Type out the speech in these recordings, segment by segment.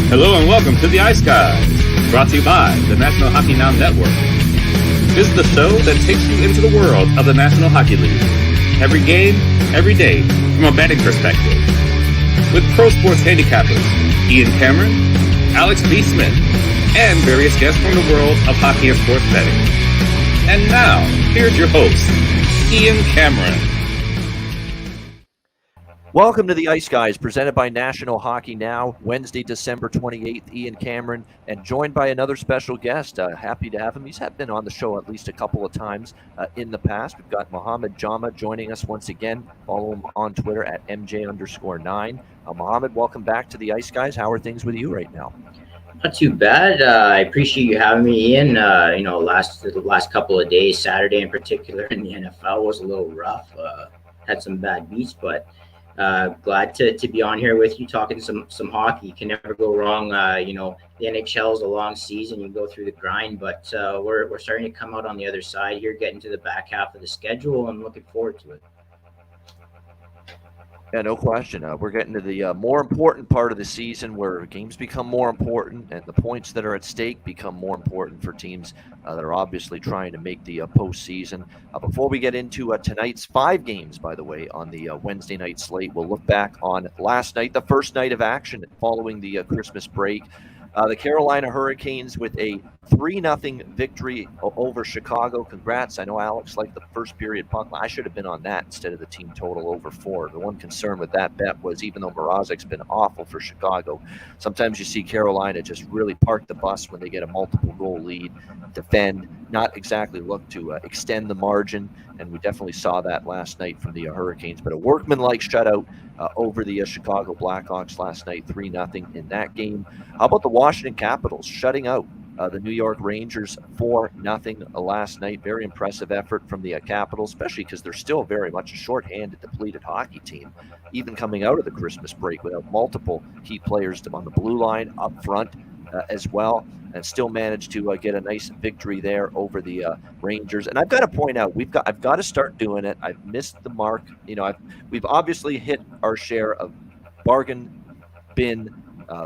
Hello and welcome to the Ice Guys, brought to you by the National Hockey Now Network. This is the show that takes you into the world of the National Hockey League. Every game, every day, from a betting perspective. With pro sports handicappers Ian Cameron, Alex B. Smith, and various guests from the world of hockey and sports betting. And now, here's your host, Ian Cameron. Welcome to the Ice Guys, presented by National Hockey Now, Wednesday, December 28th, Ian Cameron, and joined by another special guest. Happy to have him. He's been on the show at least a couple of times in the past. We've got Mohammed Jama joining us once again. Follow him on Twitter at MJ_9. Mohammed, welcome back to the Ice Guys. How are things with you right now? Not too bad. I appreciate you having me in. The last couple of days, Saturday in particular, in the NFL was a little rough. Had some bad beats, but glad to be on here with you talking some hockey. You can never go wrong. The NHL is a long season. You go through the grind, but we're starting to come out on the other side here, getting to the back half of the schedule, and looking forward to it. Yeah, no question. We're getting to the more important part of the season where games become more important and the points that are at stake become more important for teams that are obviously trying to make the postseason. Before we get into tonight's 5 games, by the way, on the Wednesday night slate, we'll look back on last night, the first night of action following the Christmas break. The Carolina Hurricanes with a 3-0 victory over Chicago. Congrats. I know Alex liked the first period puck. I should have been on that instead of the team total over 4. The one concern with that bet was even though Mrazek's been awful for Chicago, sometimes you see Carolina just really park the bus when they get a multiple goal lead, defend, not exactly look to extend the margin. And we definitely saw that last night from the Hurricanes. But a workmanlike shutout over the Chicago Blackhawks last night, 3-0 in that game. How about the Washington Capitals shutting out the New York Rangers 4-0 last night? Very impressive effort from the Capitals, especially because they're still very much a shorthanded, depleted hockey team, even coming out of the Christmas break without multiple key players on the blue line, up front as well, and still managed to get a nice victory there over the Rangers. And I've got to point out, I've got to start doing it. I've missed the mark. We've obviously hit our share of bargain bin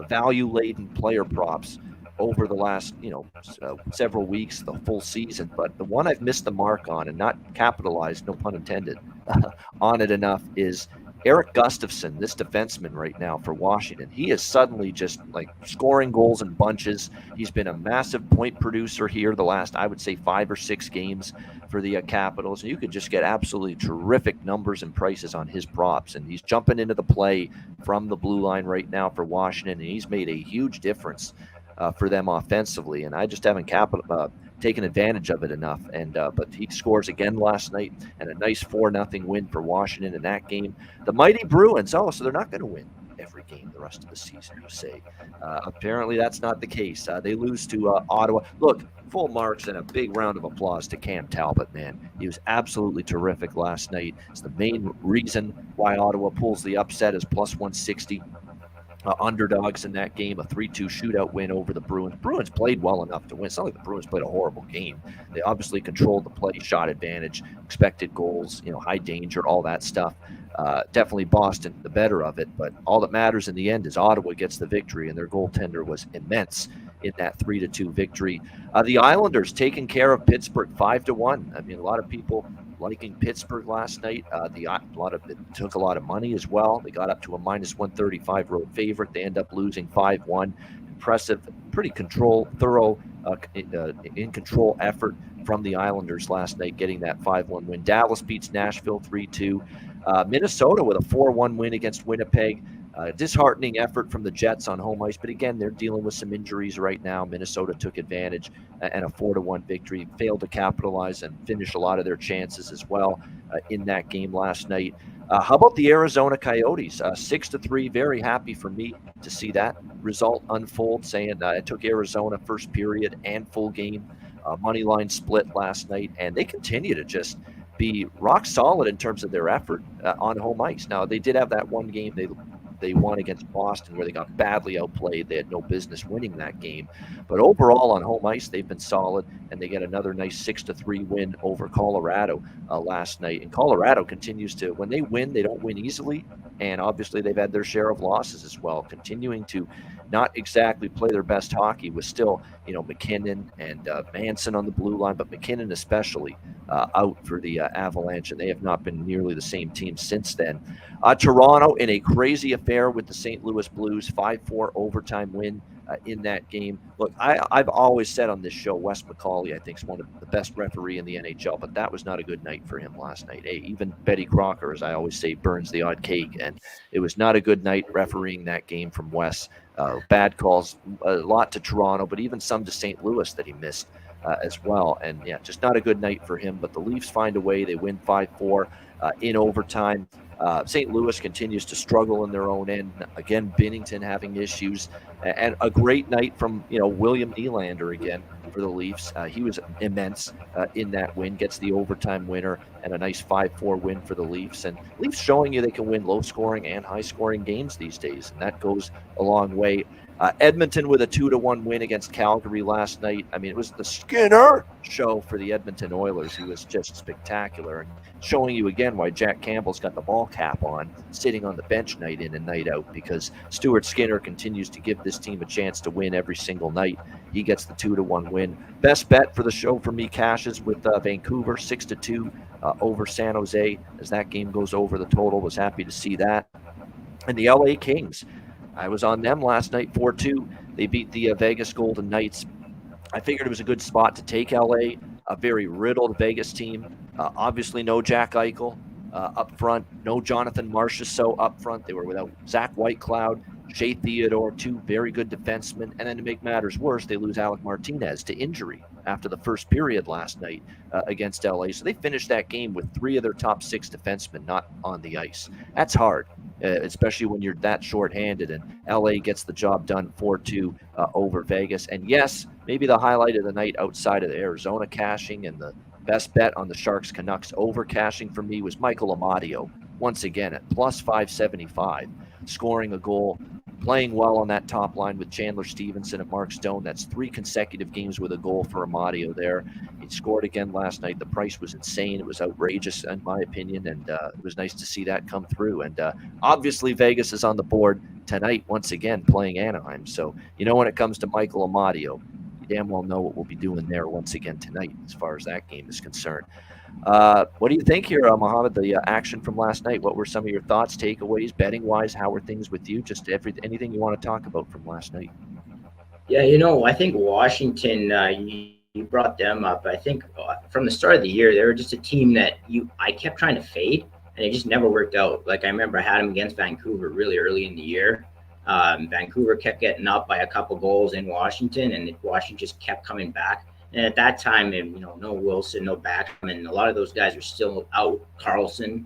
value-laden player props over the last, several weeks, the full season. But the one I've missed the mark on and not capitalized, no pun intended, on it enough is Erik Gustafsson, this defenseman right now for Washington. He is suddenly just like scoring goals in bunches. He's been a massive point producer here the last, I would say, 5 or 6 games for the Capitals. And you could just get absolutely terrific numbers and prices on his props. And he's jumping into the play from the blue line right now for Washington. And he's made a huge difference for them offensively. And I just haven't taken advantage of it enough. And but he scores again last night, and a nice 4-0 win for Washington in that game. The mighty Bruins, so they're not going to win every game the rest of the season, you say. Apparently that's not the case. They lose to Ottawa. Look, full marks and a big round of applause to Cam Talbot, man. He was absolutely terrific last night. It's the main reason why Ottawa pulls the upset as plus 160. Underdogs in that game, a 3-2 shootout win over the Bruins. Bruins played well enough to win. It's not like the Bruins played a horrible game. They obviously controlled the play, shot advantage, expected goals, high danger, all that stuff. Definitely Boston the better of it, but all that matters in the end is Ottawa gets the victory, and their goaltender was immense in that 3-2 victory. The Islanders taking care of Pittsburgh 5-1. I mean, a lot of people liking Pittsburgh last night. It took a lot of money as well. They got up to a minus 135 road favorite. They end up losing 5-1. Impressive, pretty thorough, in control effort from the Islanders last night, getting that 5-1 win. Dallas beats Nashville 3-2. Minnesota with a 4-1 win against Winnipeg. Disheartening effort from the Jets on home ice, but again, they're dealing with some injuries right now. Minnesota took advantage and a 4-1 victory, failed to capitalize and finish a lot of their chances as well in that game last night. How about the Arizona Coyotes? 6-3, very happy for me to see that result unfold, saying it took Arizona first period and full game money line split last night, and they continue to just be rock solid in terms of their effort on home ice. Now, they did have that one game they won against Boston where they got badly outplayed. They had no business winning that game. But overall on home ice, they've been solid, and they get another nice 6-3 win over Colorado last night. And Colorado continues to, when they win, they don't win easily. And obviously they've had their share of losses as well, continuing to not exactly play their best hockey with still, McKinnon and Manson on the blue line, but McKinnon especially out for the Avalanche, and they have not been nearly the same team since then. Toronto in a crazy affair with the St. Louis Blues, 5-4 overtime win in that game. Look, I've always said on this show, Wes McCauley, I think, is one of the best referee in the NHL, but that was not a good night for him last night. Hey, even Betty Crocker, as I always say, burns the odd cake, and it was not a good night refereeing that game from Wes. Bad calls, a lot to Toronto, but even some to St. Louis that he missed as well. And yeah, just not a good night for him, but the Leafs find a way. They win 5-4 in overtime. St. Louis continues to struggle in their own end. Again, Binnington having issues, and a great night from William Nylander again for the Leafs. He was immense in that win, gets the overtime winner, and a nice 5-4 win for the Leafs. And Leafs showing you they can win low-scoring and high-scoring games these days, and that goes a long way. Edmonton with a 2-1 win against Calgary last night. I mean, it was the Skinner show for the Edmonton Oilers. He was just spectacular, and showing you again why Jack Campbell's got the ball cap on, sitting on the bench night in and night out, because Stuart Skinner continues to give this team a chance to win every single night. He gets the 2-1 win. Best bet for the show for me, Cash, is with Vancouver, 6-2 over San Jose, as that game goes over the total. Was happy to see that. And the LA Kings, I was on them last night, 4-2. They beat the Vegas Golden Knights. I figured it was a good spot to take LA, a very riddled Vegas team. Obviously, no Jack Eichel up front, no Jonathan Marchessault up front. They were without Zach Whitecloud, Shea Theodore, two very good defensemen. And then to make matters worse, they lose Alec Martinez to injury after the first period last night against LA. So they finished that game with 3 of their top 6 defensemen not on the ice. That's hard, especially when you're that shorthanded. And LA gets the job done 4-2 over Vegas. And yes, maybe the highlight of the night outside of the Arizona cashing and the best bet on the Sharks Canucks over cashing for me was Michael Amadio, once again at plus 575, scoring a goal, playing well on that top line with Chandler Stevenson and Mark Stone. That's 3 consecutive games with a goal for Amadio there. He scored again last night. The price was insane. It was outrageous, in my opinion, and it was nice to see that come through. And obviously, Vegas is on the board tonight, once again, playing Anaheim. So, when it comes to Michael Amadio, you damn well know what we'll be doing there once again tonight as far as that game is concerned. What do you think here, Mohammed, the action from last night? What were some of your thoughts, takeaways, betting-wise? How were things with you? Just anything you want to talk about from last night? Yeah, I think Washington, you brought them up. I think from the start of the year, they were just a team that I kept trying to fade, and it just never worked out. Like, I remember I had them against Vancouver really early in the year. Vancouver kept getting up by a couple goals in Washington, and Washington just kept coming back. And at that time, no Wilson, no Backman, and a lot of those guys are still out. Carlson,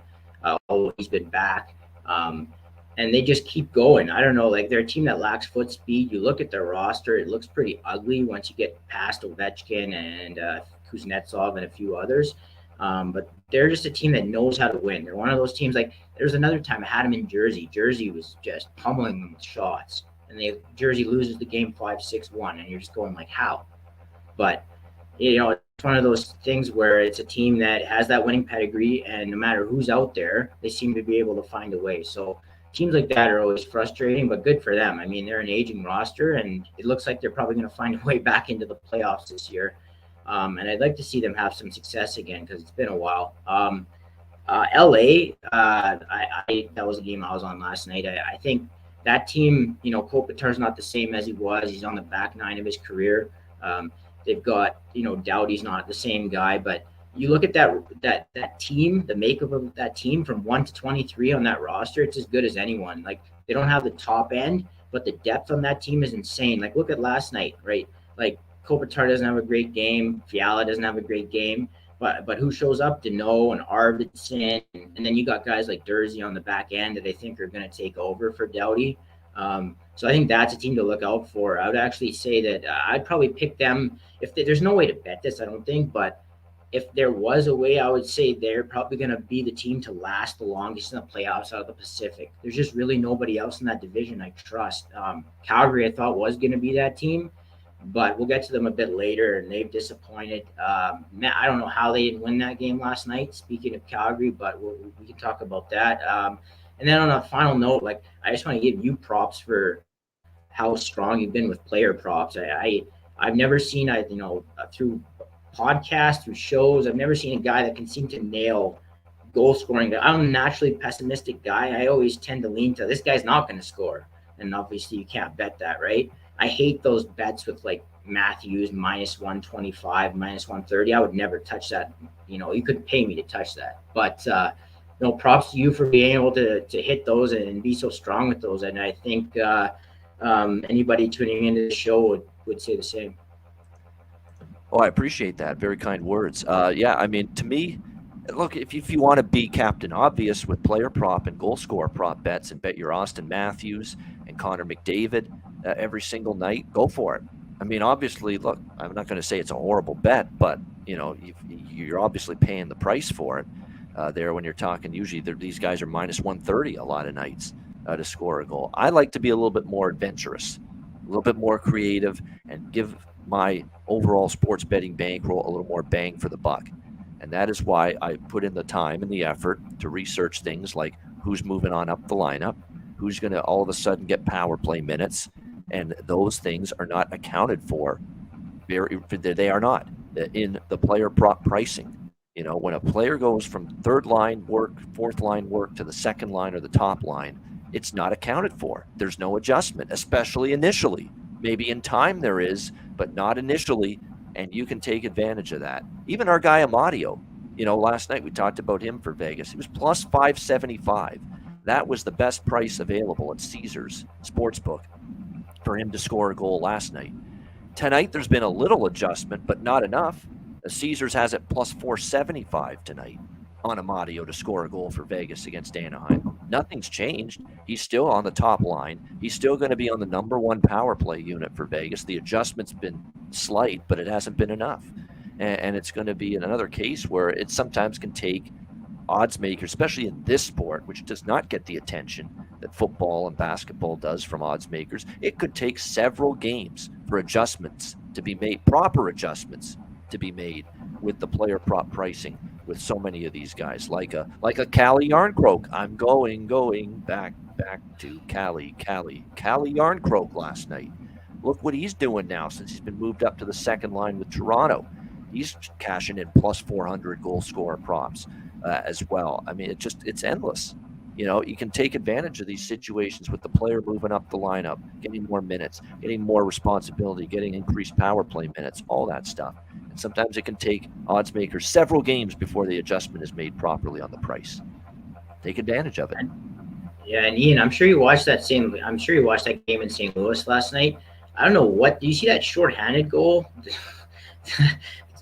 although he's been back. And they just keep going. I don't know, like, they're a team that lacks foot speed. You look at their roster, it looks pretty ugly once you get past Ovechkin and Kuznetsov and a few others. But they're just a team that knows how to win. They're one of those teams, like, there's another time I had them in Jersey. Jersey was just pummeling them with shots. And Jersey loses the game 5-6-1, and you're just going, like, how? But it's one of those things where it's a team that has that winning pedigree, and no matter who's out there, they seem to be able to find a way. So teams like that are always frustrating, but good for them. I mean, they're an aging roster, and it looks like they're probably going to find a way back into the playoffs this year. And I'd like to see them have some success again, because it's been a while. LA, that was a game I was on last night. I think that team, Kopitar's not the same as he was. He's on the back 9 of his career. They've got, Doughty's not the same guy, but you look at that team, the makeup of that team from 1 to 23 on that roster, it's as good as anyone. Like, they don't have the top end, but the depth on that team is insane. Like, look at last night, right? Like, Kopitar doesn't have a great game. Fiala doesn't have a great game, but who shows up? Deneau and Arvidsson, and then you got guys like Dursey on the back end that they think are going to take over for Doughty. So I think that's a team to look out for. I would actually say that I'd probably pick them. There's no way to bet this, I don't think, but if there was a way, I would say they're probably going to be the team to last the longest in the playoffs out of the Pacific. There's just really nobody else in that division I trust. Calgary, I thought, was going to be that team, but we'll get to them a bit later, and they've disappointed. I don't know how they didn't win that game last night, speaking of Calgary, but we can talk about that. And then on a final note, like, I just want to give you props for how strong you've been with player props. I've never seen, through podcasts, through shows, I've never seen a guy that can seem to nail goal scoring. I'm a naturally pessimistic guy. I always tend to lean to this guy's not going to score. And obviously you can't bet that, right? I hate those bets with like Matthews minus 125, minus 130. I would never touch that. You could pay me to touch that. But props to you for being able to hit those and be so strong with those. And I think anybody tuning into the show would say the same. Oh, I appreciate that. Very kind words. Yeah, I mean, to me, look, if you want to be Captain Obvious with player prop and goal scorer prop bets and bet your Austin Matthews and Connor McDavid every single night, go for it. I mean, obviously, look, I'm not going to say it's a horrible bet, but, you're obviously paying the price for it there when you're talking. Usually these guys are minus 130 a lot of nights to score a goal. I like to be a little bit more adventurous, a little bit more creative, and give my overall sports betting bankroll a little more bang for the buck. And that is why I put in the time and the effort to research things like who's moving on up the lineup, who's going to all of a sudden get power play minutes. And those things are not accounted for. They are not in the player prop pricing. When a player goes from third line work, fourth line work to the second line or the top line, it's not accounted for. There's no adjustment, especially initially. Maybe in time there is, but not initially. And you can take advantage of that. Even our guy Amadio, last night we talked about him for Vegas. He was plus 575. That was the best price available at Caesars Sportsbook for him to score a goal last night. Tonight there's been a little adjustment, but not enough. Caesars has it plus 475 tonight on Amadio to score a goal for Vegas against Anaheim. Nothing's changed. He's still on the top line. He's still going to be on the number one power play unit for Vegas. The adjustment's been slight, but it hasn't been enough. And it's going to be another case where it sometimes can take odds makers, especially in this sport, which does not get the attention that football and basketball does from odds makers. It could take several games for adjustments to be made, proper adjustments to be made with the player prop pricing with so many of these guys, like a Calle Yarncroke. I'm going back to Calle Yarncroke last night. Look what he's doing now since he's been moved up to the second line with Toronto. He's cashing in plus 400 goal scorer props as well. I mean, it's endless. You can take advantage of these situations with the player moving up the lineup, getting more minutes, getting more responsibility, getting increased power play minutes, all that stuff. And sometimes it can take odds makers several games before the adjustment is made properly on the price. Take advantage of it. Yeah, and Ian, I'm sure you watched that game in St. Louis last night. I don't know do you see that shorthanded goal?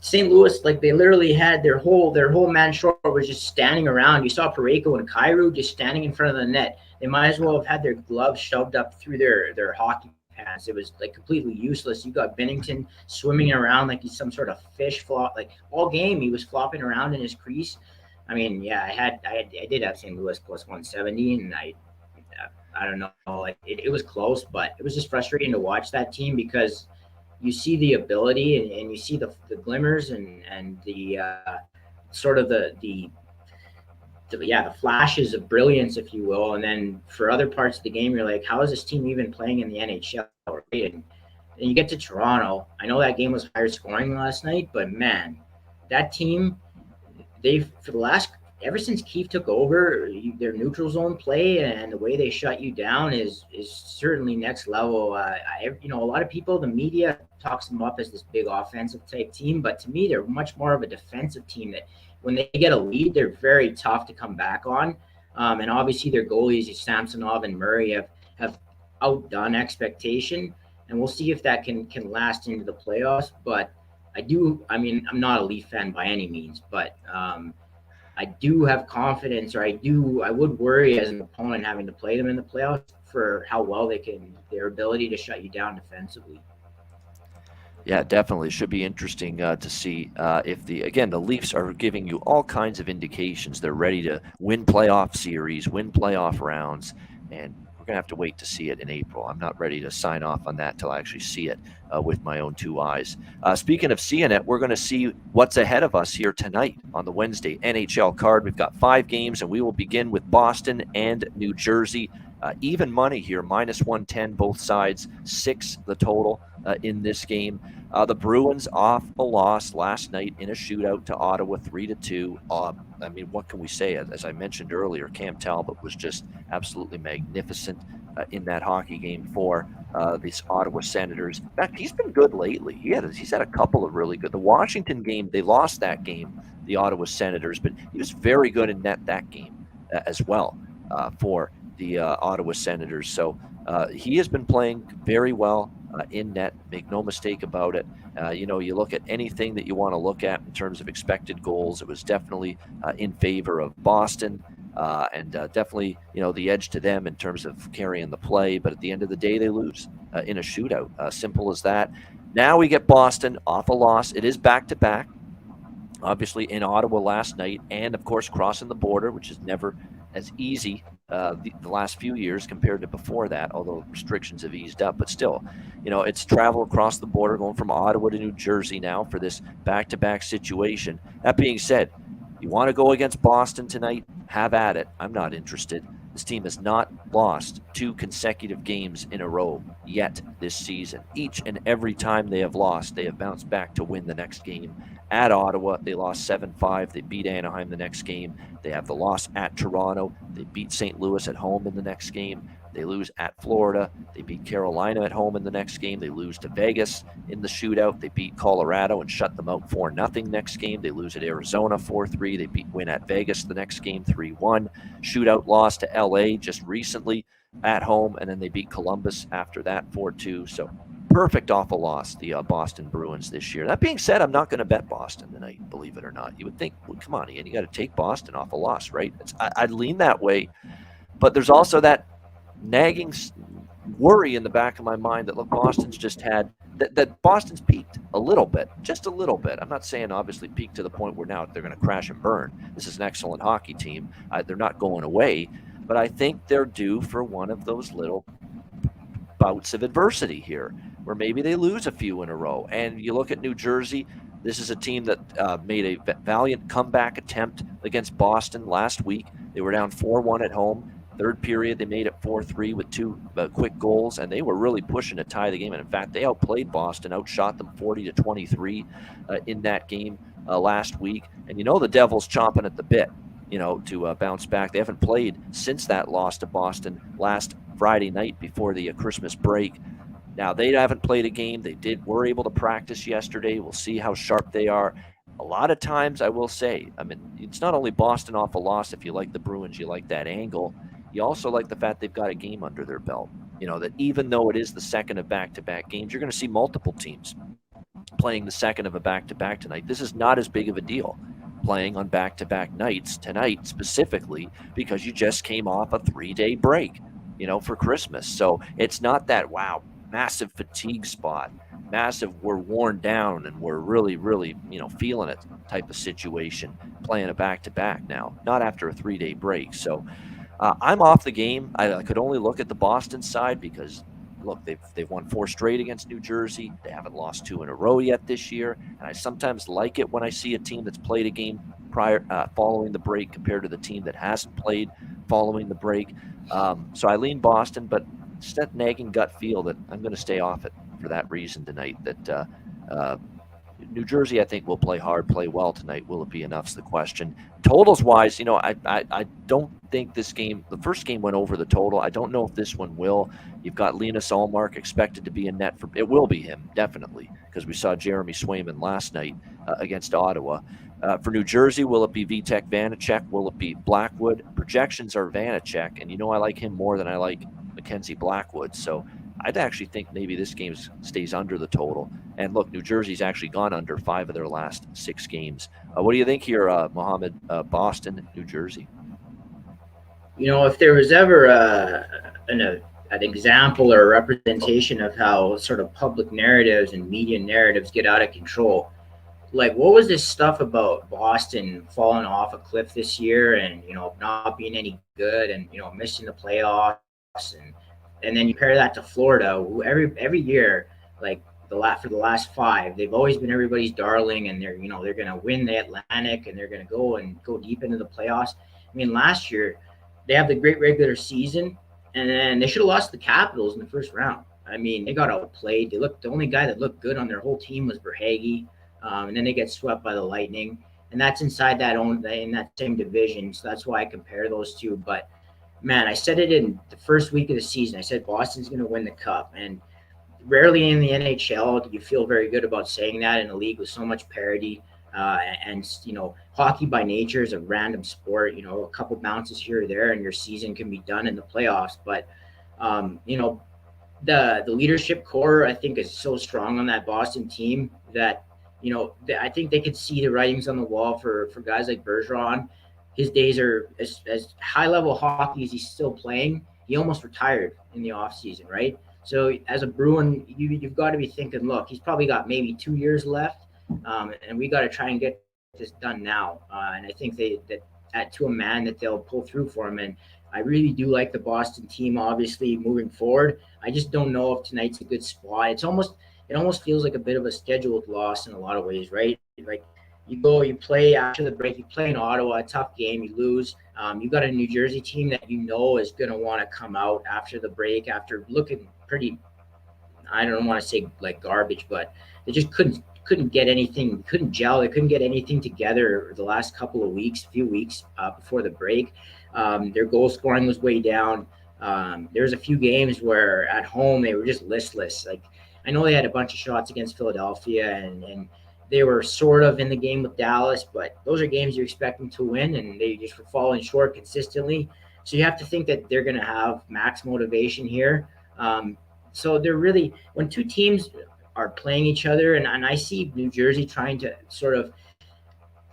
St. Louis, like they literally had their whole man short was just standing around. You saw Parayko and Kyrou just standing in front of the net. They might as well have had their gloves shoved up through their hockey pants. It was like completely useless. You got Binnington swimming around like he's some sort of fish flop. Like all game he was flopping around in his crease. I mean, yeah, I did have St. Louis plus 170, and I don't know, like it was close, but it was just frustrating to watch that team because you see the ability and you see the glimmers and the sort of the flashes of brilliance, if you will. And then for other parts of the game, you're like, how is this team even playing in the NHL? Right? And you get to Toronto. I know that game was higher scoring last night, but man, that team, ever since Keefe took over, their neutral zone play and the way they shut you down is certainly next level. A lot of people, the media talks them up as this big offensive type team, but to me, they're much more of a defensive team that when they get a lead, they're very tough to come back on. And obviously their goalies, Samsonov and Murray, have outdone expectation, and we'll see if that can last into the playoffs. But I'm not a Leaf fan by any means, but I do have confidence, or I would worry as an opponent having to play them in the playoffs for how well their ability to shut you down defensively. Yeah, definitely. Should be interesting to see if the Leafs are giving you all kinds of indications. They're ready to win playoff series, win playoff rounds, and we're going to have to wait to see it in April. I'm not ready to sign off on that till I actually see it with my own two eyes. Speaking of seeing it, we're going to see what's ahead of us here tonight on the Wednesday NHL card. We've got 5 games, and we will begin with Boston and New Jersey. Even money here, -110 both sides, 6 the total in this game. The Bruins off a loss last night in a shootout to Ottawa, 3-2. I mean, what can we say? As I mentioned earlier, Cam Talbot was just absolutely magnificent in that hockey game for these Ottawa Senators. In fact, he's been good lately. He's had a couple of really good. The Washington game, they lost that game, the Ottawa Senators, but he was very good in net that game as well for the Ottawa Senators. So he has been playing very well in net. Make no mistake about it. You look at anything that you want to look at in terms of expected goals, it was definitely in favor of Boston. And definitely, the edge to them in terms of carrying the play. But at the end of the day, they lose in a shootout. Simple as that. Now we get Boston off a loss. It is back-to-back, obviously in Ottawa last night, and, of course, crossing the border, which is never as easy the last few years compared to before that, although restrictions have eased up. But still, it's travel across the border going from Ottawa to New Jersey now for this back-to-back situation. That being said, you want to go against Boston tonight? Have at it. I'm not interested. This team has not lost 2 consecutive games in a row yet this season. Each and every time they have lost, they have bounced back to win the next game. At Ottawa, they lost 7-5. They beat Anaheim the next game. They have the loss at Toronto. They beat St. Louis at home in the next game. They lose at Florida. They beat Carolina at home in the next game. They lose to Vegas in the shootout. They beat Colorado and shut them out 4-0 next game. They lose at Arizona 4-3. They win at Vegas the next game 3-1. Shootout loss to LA just recently at home, and then they beat Columbus after that 4-2. So perfect off a loss, the Boston Bruins this year. That being said, I'm not going to bet Boston tonight, believe it or not. You would think, well, come on, Ian, you got to take Boston off a loss, right? I'd lean that way, but there's also that nagging worry in the back of my mind that, look, Boston's just had that Boston's peaked a little bit, just a little bit. I'm not saying obviously peaked to the point where now they're going to crash and burn. This is an excellent hockey team. They're not going away, but I think they're due for one of those little bouts of adversity here where maybe they lose a few in a row. And you look at New Jersey, this is a team that made a valiant comeback attempt against Boston last week. They were down 4-1 at home. Third period, they made it 4-3 with 2 quick goals, and they were really pushing to tie the game. And in fact, they outplayed Boston, outshot them 40-23 in that game last week. And the Devils chomping at the bit, to bounce back. They haven't played since that loss to Boston last Friday night before the Christmas break. Now, they haven't played a game. Were able to practice yesterday. We'll see how sharp they are. A lot of times, I will say, it's not only Boston off a loss. If you like the Bruins, you like that angle. You also like the fact they've got a game under their belt. That even though it is the second of back-to-back games, you're going to see multiple teams playing the second of a back-to-back tonight. This is not as big of a deal playing on back-to-back nights tonight specifically because you just came off a 3-day break, for Christmas. So it's not that, wow, massive fatigue spot, massive we're worn down and we're really, really, feeling it type of situation playing a back-to-back now, not after a 3-day break. So I'm off the game. I could only look at the Boston side because, look, they've won 4 straight against New Jersey. They haven't lost 2 in a row yet this year. And I sometimes like it when I see a team that's played a game following the break compared to the team that hasn't played following the break. So I lean Boston, but it's that nagging gut feel that I'm going to stay off it for that reason tonight. That New Jersey, I think, will play hard, play well tonight. Will it be enough's the question. Totals-wise, I don't think this game, the first game went over the total. I don't know if this one will. You've got Linus Ullmark expected to be in net. It will be him, definitely, because we saw Jeremy Swayman last night against Ottawa. For New Jersey, will it be Vitek Vanacek? Will it be Blackwood? Projections are Vanacek, and I like him more than I like Mackenzie Blackwood. So I'd actually think maybe this game stays under the total. And look, New Jersey's actually gone under 5 of their last 6 games. What do you think here, Mohammed? Boston, New Jersey? If there was ever an example or a representation of how sort of public narratives and media narratives get out of control, like what was this stuff about Boston falling off a cliff this year and, not being any good and, missing the playoffs and then you pair that to Florida, who every year, like for the last 5, they've always been everybody's darling, and they're going to win the Atlantic and they're going to go deep into the playoffs. Last year they have the great regular season, And then they should have lost the Capitals in the first round. I mean, they got outplayed. The only guy that looked good on their whole team was Verhaeghe, and then they get swept by the Lightning, and that's in that same division. So that's why I compare those two. But man, I said it in the first week of the season. I said Boston's going to win the cup, and rarely in the NHL do you feel very good about saying that in a league with so much parity. And hockey by nature is a random sport. A couple bounces here or there, and your season can be done in the playoffs. But the leadership core, I think, is so strong on that Boston team that I think they could see the writings on the wall for guys like Bergeron. His days are as high level hockey as he's still playing. He almost retired in the off season, right? So as a Bruin, you've got to be thinking, look, he's probably got maybe 2 years left, and we got to try and get this done now. And I think that to a man that they'll pull through for him. And I really do like the Boston team, obviously, moving forward. I just don't know if tonight's a good spot. It almost feels like a bit of a scheduled loss in a lot of ways, right? Like you play after the break, you play in Ottawa, a tough game, you lose. You got a New Jersey team that is going to want to come out after the break, after looking pretty, I don't want to say like garbage, but they just couldn't get anything, couldn't gel. They couldn't get anything together the last few weeks before the break. Their goal scoring was way down. There was a few games where at home they were just listless. Like I know they had a bunch of shots against Philadelphia and they were sort of in the game with Dallas, but those are games you expect them to win, and they just were falling short consistently. So you have to think that they're going to have max motivation here. So they're really, when two teams are playing each other, and I see New Jersey trying to sort of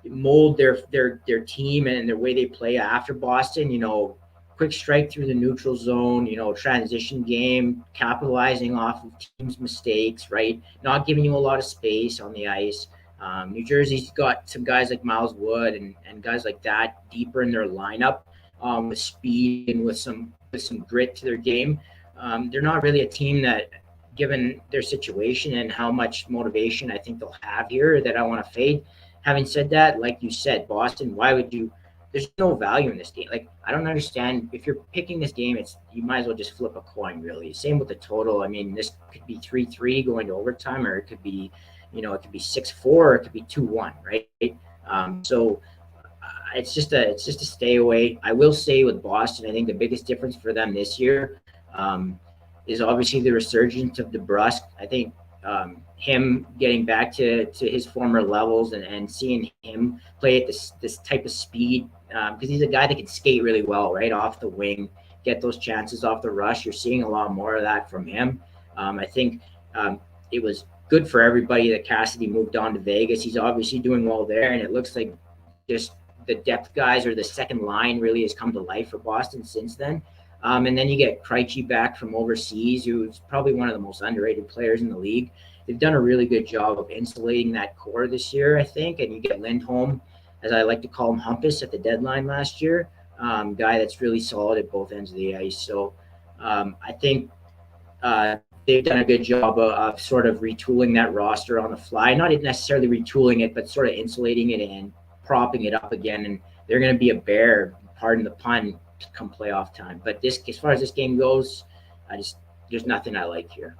mold their team and their way they play after Boston, quick strike through the neutral zone, transition game, capitalizing off of teams' mistakes, right? Not giving you a lot of space on the ice. New Jersey's got some guys like Miles Wood and guys like that deeper in their lineup with speed and with some grit to their game. They're not really a team that, given their situation and how much motivation I think they'll have here, that I want to fade. Having said that, like you said, Boston, why would you? There's no value in this game. Like, I don't understand. If you're picking this game, you might as well just flip a coin, really. Same with the total. I mean, this could be 3-3 going to overtime, or it could be, it could be 6-4, or it could be 2-1, right? So it's just a stay away. I will say with Boston, I think the biggest difference for them this year is obviously the resurgence of DeBrusk. I think him getting back to his former levels and seeing him play at this type of speed, because he's a guy that can skate really well, right off the wing, get those chances off the rush. You're seeing a lot more of that from him. I think it was good for everybody that Cassidy moved on to Vegas. He's obviously doing well there, and it looks like just the depth guys, or the second line, really has come to life for Boston since then. And then you get Krejci back from overseas, who's probably one of the most underrated players in the league. They've done a really good job of insulating that core this year, I think. And you get Lindholm, as I like to call him, Humpus at the deadline last year, guy that's really solid at both ends of the ice. So I think they've done a good job of sort of retooling that roster on the fly. Not necessarily retooling it, but sort of insulating it and propping it up again. And they're going to be a bear, pardon the pun, come playoff time. But as far as this game goes, there's nothing I like here.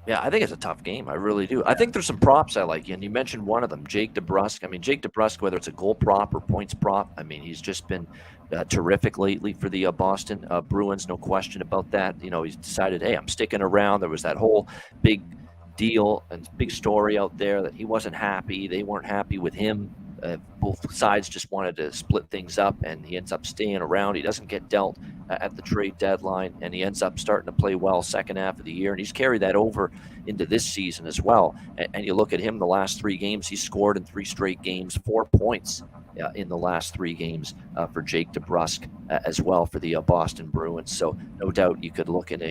Yeah, I think it's a tough game. I really do. I think there's some props I like, and you mentioned one of them, Jake DeBrusk. I mean, Jake DeBrusk, whether it's a goal prop or points prop, I mean, he's just been terrific lately for the Boston Bruins, no question about that. He's decided, hey, I'm sticking around. There was that whole big deal and big story out there that he wasn't happy. They weren't happy with him. Both sides just wanted to split things up, and he ends up staying around. He doesn't get dealt at the trade deadline, and he ends up starting to play well second half of the year, and he's carried that over into this season as well. And you look at him, the last 3 games, he's scored in 3 straight games, 4 points in the last 3 games for Jake DeBrusk as well for the Boston Bruins. So no doubt you could look at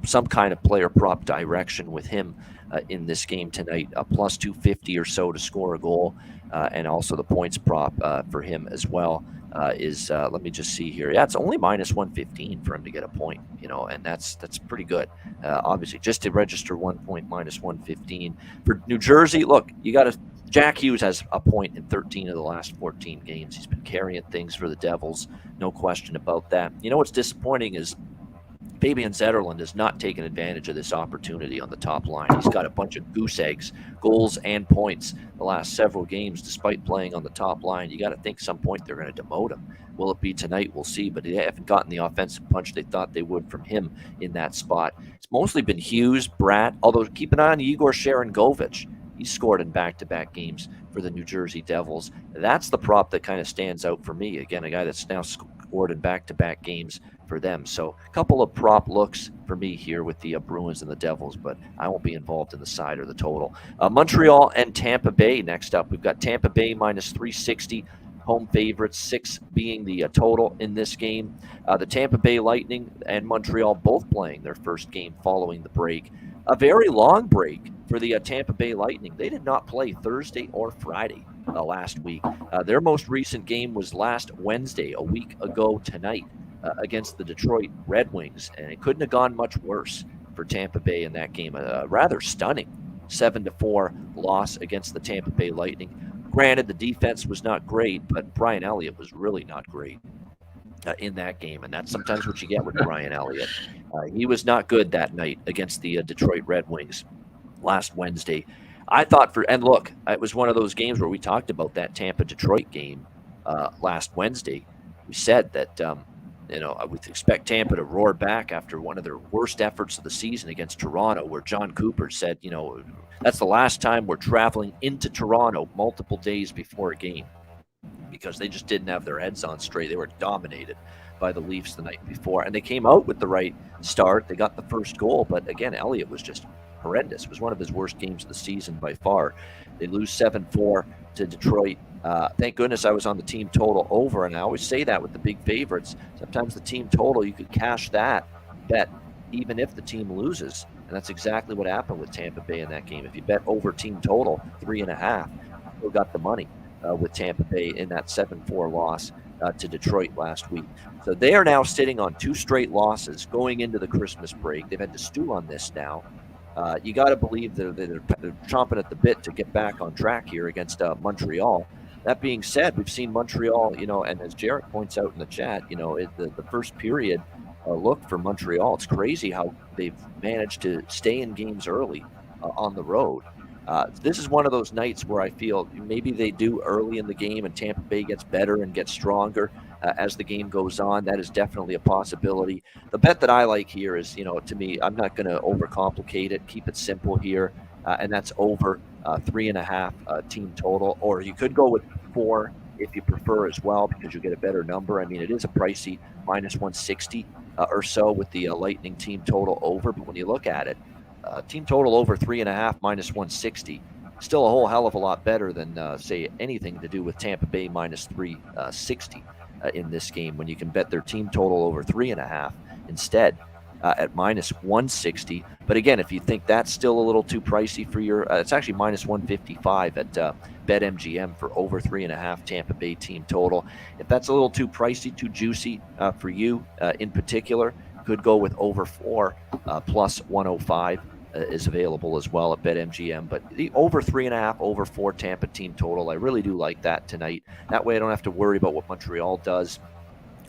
some kind of player prop direction with him in this game tonight, plus 250 or so to score a goal, and also the points prop for him as well is, let me just see here. Yeah, it's only minus 115 for him to get a point, and that's pretty good. Obviously, just to register 1 point, minus 115. For New Jersey, look, you got to Jack Hughes has a point in 13 of the last 14 games. He's been carrying things for the Devils, no question about that. You know what's disappointing is Fabian Zetterlund has not taken advantage of this opportunity on the top line. He's got a bunch of goose eggs, goals and points the last several games, despite playing on the top line. You got to think some point they're going to demote him. Will it be tonight? We'll see. But they haven't gotten the offensive punch they thought they would from him in that spot. It's mostly been Hughes, Bratt, although keep an eye on Igor Sharangovich. He scored in back-to-back games for the New Jersey Devils. That's the prop that kind of stands out for me. Again, a guy that's now scored in back-to-back games for them. So a couple of prop looks for me here with the Bruins and the Devils, but I won't be involved in the side or the total. Montreal and Tampa Bay next up. We've got Tampa Bay minus 360, home favorites, 6 being the total in this game. The Tampa Bay Lightning and Montreal both playing their first game following the break. A very long break for the Tampa Bay Lightning. They did not play Thursday or Friday last week. Their most recent game was last Wednesday, a week ago tonight, against the Detroit Red Wings, and it couldn't have gone much worse for Tampa Bay in that game. A rather stunning 7-4 loss against the Tampa Bay Lightning. Granted, the defense was not great, but Brian Elliott was really not great in that game, and that's sometimes what you get with Brian Elliott. He was not good that night against the Detroit Red Wings last Wednesday. I thought and look, it was one of those games where we talked about that Tampa-Detroit game last Wednesday. We said that I would expect Tampa to roar back after one of their worst efforts of the season against Toronto, where John Cooper said, that's the last time we're traveling into Toronto multiple days before a game, because they just didn't have their heads on straight. They were dominated by the Leafs the night before, and they came out with the right start. They got the first goal, but again, Elliott was just horrendous. It was one of his worst games of the season by far. They lose 7-4 to Detroit. Thank goodness I was on the team total over, and I always say that with the big favorites. Sometimes the team total, you could cash that bet even if the team loses, and that's exactly what happened with Tampa Bay in that game. If you bet over team total 3.5, you still got the money with Tampa Bay in that 7-4 loss to Detroit last week. So they are now sitting on 2 straight losses going into the Christmas break. They've had to stew on this now. You got to believe they're chomping at the bit to get back on track here against Montreal. That being said, we've seen Montreal, and as Jarrett points out in the chat, the first period look for Montreal. It's crazy how they've managed to stay in games early on the road. This is one of those nights where I feel maybe they do early in the game and Tampa Bay gets better and gets stronger as the game goes on. That is definitely a possibility. The bet that I like here is, to me, I'm not going to overcomplicate it. Keep it simple here, and that's over 3.5 team total. Or you could go with 4 if you prefer as well, because you get a better number. I mean, it is a pricey minus 160 or so with the Lightning team total over. But when you look at it, team total over 3.5 minus 160, still a whole hell of a lot better than, say, anything to do with Tampa Bay minus 360 in this game, when you can bet their team total over 3.5 instead at minus 160. But again, if you think that's still a little too pricey for your, it's actually minus 155 at BetMGM for over 3.5 Tampa Bay team total. If that's a little too pricey, too juicy for you in particular, could go with over 4 plus 105 is available as well at BetMGM. But the over 3.5, over 4 Tampa team total, I really do like that tonight. That way I don't have to worry about what Montreal does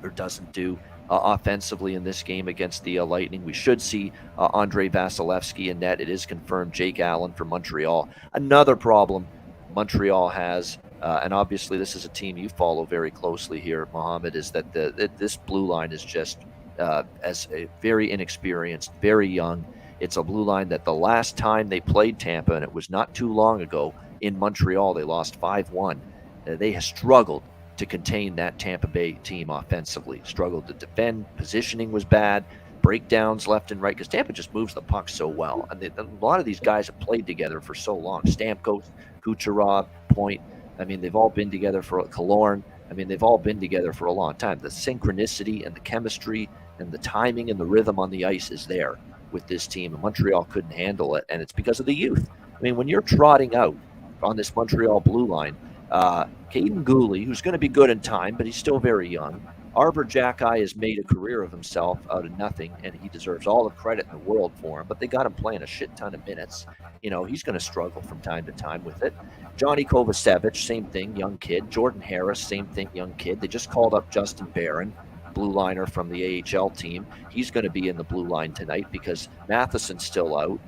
or doesn't do offensively in this game against the Lightning. We should see Andrei Vasilevsky in net. It is confirmed Jake Allen for Montreal. Another problem Montreal has, and obviously this is a team you follow very closely here, Mohammed, is that this blue line is just as a very inexperienced, very young. It's a blue line that the last time they played Tampa, and it was not too long ago, in Montreal, they lost 5-1. They have struggled to contain that Tampa Bay team offensively, struggled to defend. Positioning was bad, breakdowns left and right, because Tampa just moves the puck so well. And a lot of these guys have played together for so long. Stamkos, Kucherov, Point. I mean, they've all been together for Killorn. I mean, they've all been together for a long time. The synchronicity and the chemistry and the timing and the rhythm on the ice is there with this team, and Montreal couldn't handle it, and it's because of the youth. I mean, when you're trotting out on this Montreal blue line, Caden Gooley, who's going to be good in time, but he's still very young, Arbor Jacki has made a career of himself out of nothing, and he deserves all the credit in the world for him, but they got him playing a shit ton of minutes. He's going to struggle from time to time with it. Johnny Kovacevic, same thing, young kid. Jordan Harris, same thing, young kid. They just called up Justin Barron, blue liner from the AHL team. He's going to be in the blue line tonight because Matheson's still out.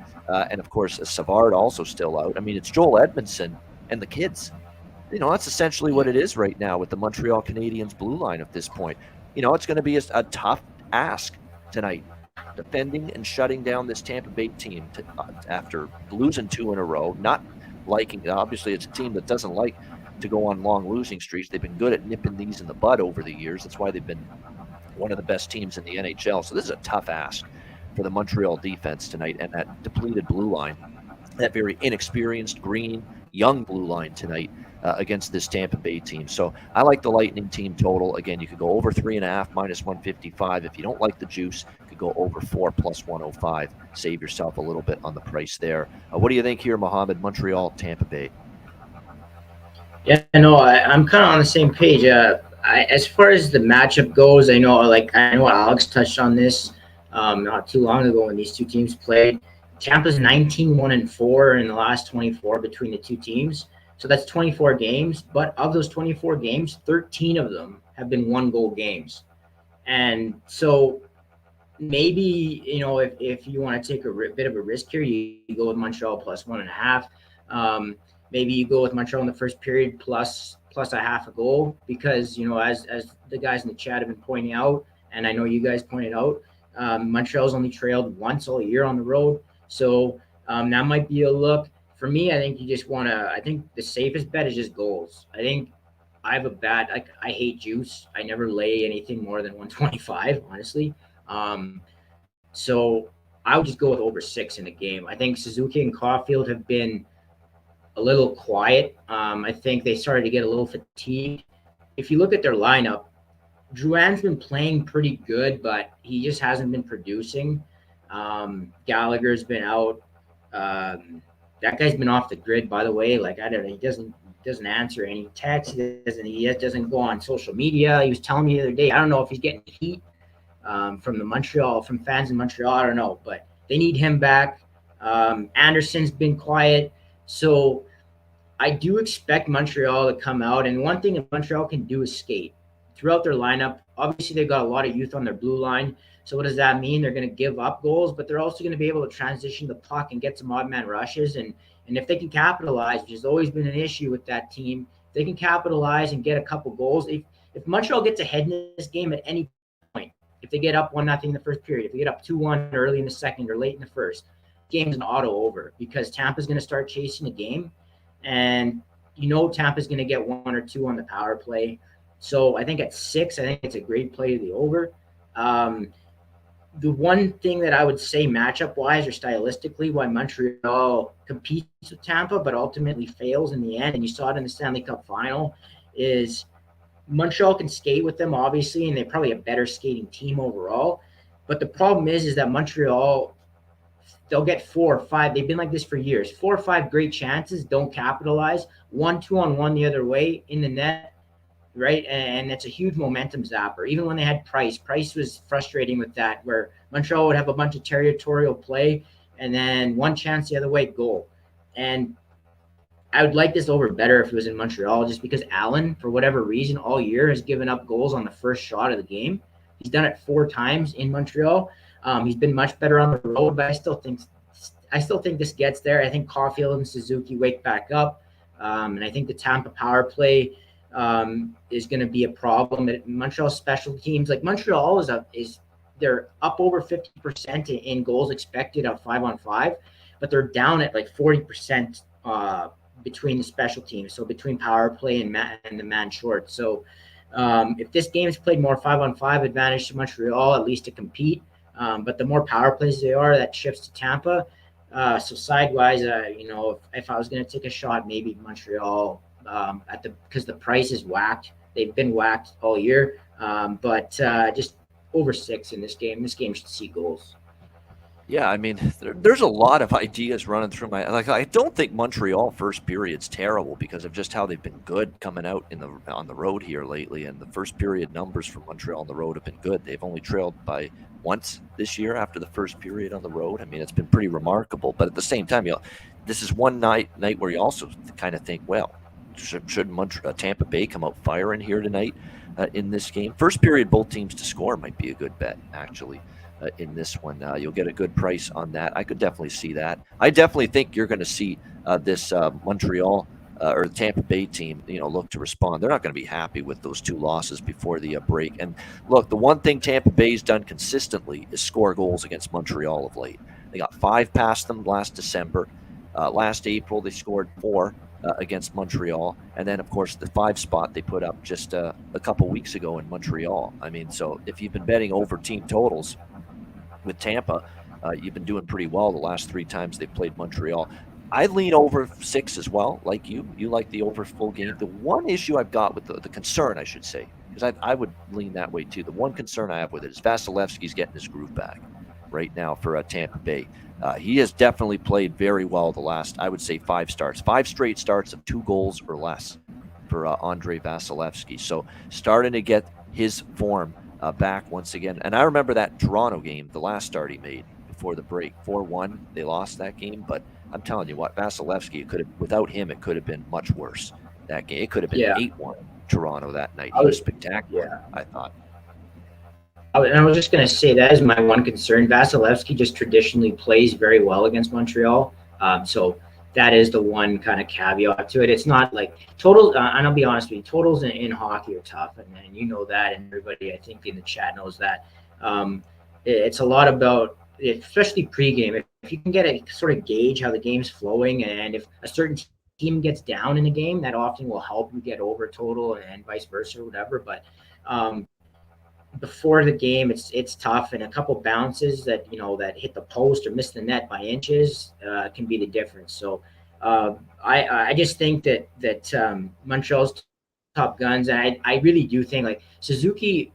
And, of course, Savard also still out. I mean, it's Joel Edmondson and the kids. That's essentially what it is right now with the Montreal Canadiens blue line at this point. It's going to be a tough ask tonight, defending and shutting down this Tampa Bay team after losing 2 in a row. Not liking, obviously, it's a team that doesn't like to go on long losing streaks. They've been good at nipping these in the bud over the years. That's why they've been one of the best teams in the NHL. So this is a tough ask for the Montreal defense tonight, and that depleted blue line, that very inexperienced green, young blue line tonight against this Tampa Bay team. So I like the Lightning team total. Again, you could go over 3.5 minus 155. If you don't like the juice, you could go over 4 plus 105. Save yourself a little bit on the price there. What do you think here, Mohammed? Montreal, Tampa Bay. Yeah, no, I'm kind of on the same page. As far as the matchup goes, I know Alex touched on this not too long ago when these two teams played. Tampa's 19-1-4 in the last 24 between the two teams. So that's 24 games. But of those 24 games, 13 of them have been 1-goal games. And so maybe, if you want to take a bit of a risk here, you go with Montreal plus 1.5. Maybe you go with Montreal in the first period plus a half a goal because, as the guys in the chat have been pointing out, and I know you guys pointed out, Montreal's only trailed once all year on the road. So that might be a look. For me, I think you just want to – I think the safest bet is just goals. I think I have a bet. I hate juice. I never lay anything more than 125, honestly. So I would just go with over 6 in the game. I think Suzuki and Caulfield have been a little quiet. I think they started to get a little fatigued. If you look at their lineup, Drouin's been playing pretty good, but he just hasn't been producing. Gallagher's been out. That guy's been off the grid, by the way. Like, I don't know, he doesn't answer any texts. He doesn't go on social media. He was telling me the other day, I don't know if he's getting heat from fans in Montreal. I don't know, but they need him back. Anderson's been quiet. So I do expect Montreal to come out. And one thing that Montreal can do is skate throughout their lineup. Obviously, they've got a lot of youth on their blue line. So what does that mean? They're going to give up goals, but they're also going to be able to transition the puck and get some odd man rushes. And if they can capitalize, which has always been an issue with that team, if they can capitalize and get a couple goals. If Montreal gets ahead in this game at any point, if they get up 1-0 in the first period, if they get up 2-1 early in the second or late in the first, the game is an auto over because Tampa's going to start chasing the game. And Tampa's going to get 1 or 2 on the power play. So I think at 6, I think it's a great play to the over. The one thing that I would say matchup-wise or stylistically why Montreal competes with Tampa but ultimately fails in the end, and you saw it in the Stanley Cup final, is Montreal can skate with them, obviously, and they're probably a better skating team overall. But the problem is that Montreal, they'll get 4 or 5. They've been like this for years. 4 or 5 great chances, don't capitalize. 1, 2-on-1 the other way in the net. Right, and it's a huge momentum zapper. Even when they had Price was frustrating with that, where Montreal would have a bunch of territorial play, and then one chance the other way, goal. And I would like this over better if it was in Montreal, just because Allen, for whatever reason, all year has given up goals on the first shot of the game. He's done it 4 times in Montreal. He's been much better on the road, but I still think this gets there. I think Caulfield and Suzuki wake back up, and I think the Tampa power play is going to be a problem. Montreal special teams, like Montreal they're up over 50% in goals expected on 5-on-5, but they're down at like 40% between the special teams. So between power play and the man short. So if this game is played more 5-on-5, advantage to Montreal at least to compete. But the more power plays they are, that shifts to Tampa. So sidewise, if I was going to take a shot, maybe Montreal. Because the price is whacked. They've been whacked all year. But just over 6 in this game. This game should see goals. Yeah, I mean, there's a lot of ideas running through my like. I don't think Montreal first period's terrible because of just how they've been good coming out on the road here lately, and the first period numbers for Montreal on the road have been good. They've only trailed by once this year after the first period on the road. I mean, it's been pretty remarkable. But at the same time, this is one night where you also kind of think, well, should Tampa Bay come out firing here tonight in this game? First period, both teams to score might be a good bet, actually. In this one, you'll get a good price on that. I could definitely see that. I definitely think you're going to see this Montreal or the Tampa Bay team, look to respond. They're not going to be happy with those two losses before the break. And look, the one thing Tampa Bay's done consistently is score goals against Montreal of late. They got 5 past them last December. Last April, they scored 4 against Montreal. And then, of course, the 5 spot they put up just a couple weeks ago in Montreal. I mean, so if you've been betting over team totals with Tampa, you've been doing pretty well the last 3 times they've played Montreal. I lean over 6 as well, like you. You like the over full game. The one issue I've got with the concern, I should say, because I would lean that way too. The one concern I have with it is Vasilevsky's getting his groove back right now for Tampa Bay. He has definitely played very well the last, I would say, 5 starts. 5 straight starts of 2 goals or less for Andrei Vasilevsky. So starting to get his form back once again. And I remember that Toronto game, the last start he made before the break, 4-1. They lost that game, but I'm telling you what, Vasilevsky, without him, it could have been much worse. That game, it could have been 8-1 Toronto that night. He was spectacular, I thought. And I was just going to say that is my one concern. Vasilevsky just traditionally plays very well against Montreal. So that is the one kind of caveat to it. It's not like totals, and I'll be honest with you, totals in hockey are tough, and you know that, and everybody I think in the chat knows that. It's a lot about, especially pregame, if you can get a sort of gauge how the game's flowing, and if a certain team gets down in a game, that often will help you get over total and vice versa or whatever. But before the game, it's tough, and a couple bounces that that hit the post or miss the net by inches can be the difference. So I just think that Montreal's top guns, and I really do think like Suzuki.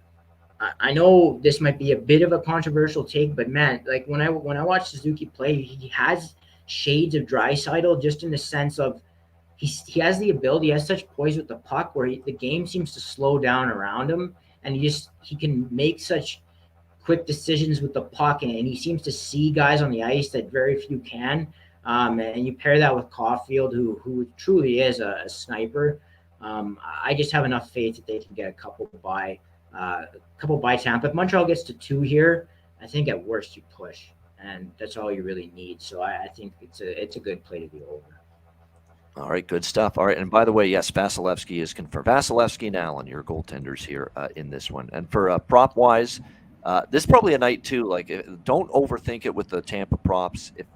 I know this might be a bit of a controversial take, but man, like when I watch Suzuki play, he has shades of Draisaitl, just in the sense of he has the ability, he has such poise with the puck where the game seems to slow down around him. And he can make such quick decisions with the puck, and he seems to see guys on the ice that very few can. And you pair that with Caulfield, who truly is a sniper. I just have enough faith that they can get a couple by Tampa. If Montreal gets to 2 here, I think at worst you push, and that's all you really need. So I think it's a good play to be over. All right, good stuff. All right, and by the way, yes, Vasilevsky is confirmed. Vasilevsky and Allen, your goaltenders here in this one. And for prop-wise, this is probably a night, too. Like, don't overthink it with the Tampa props. If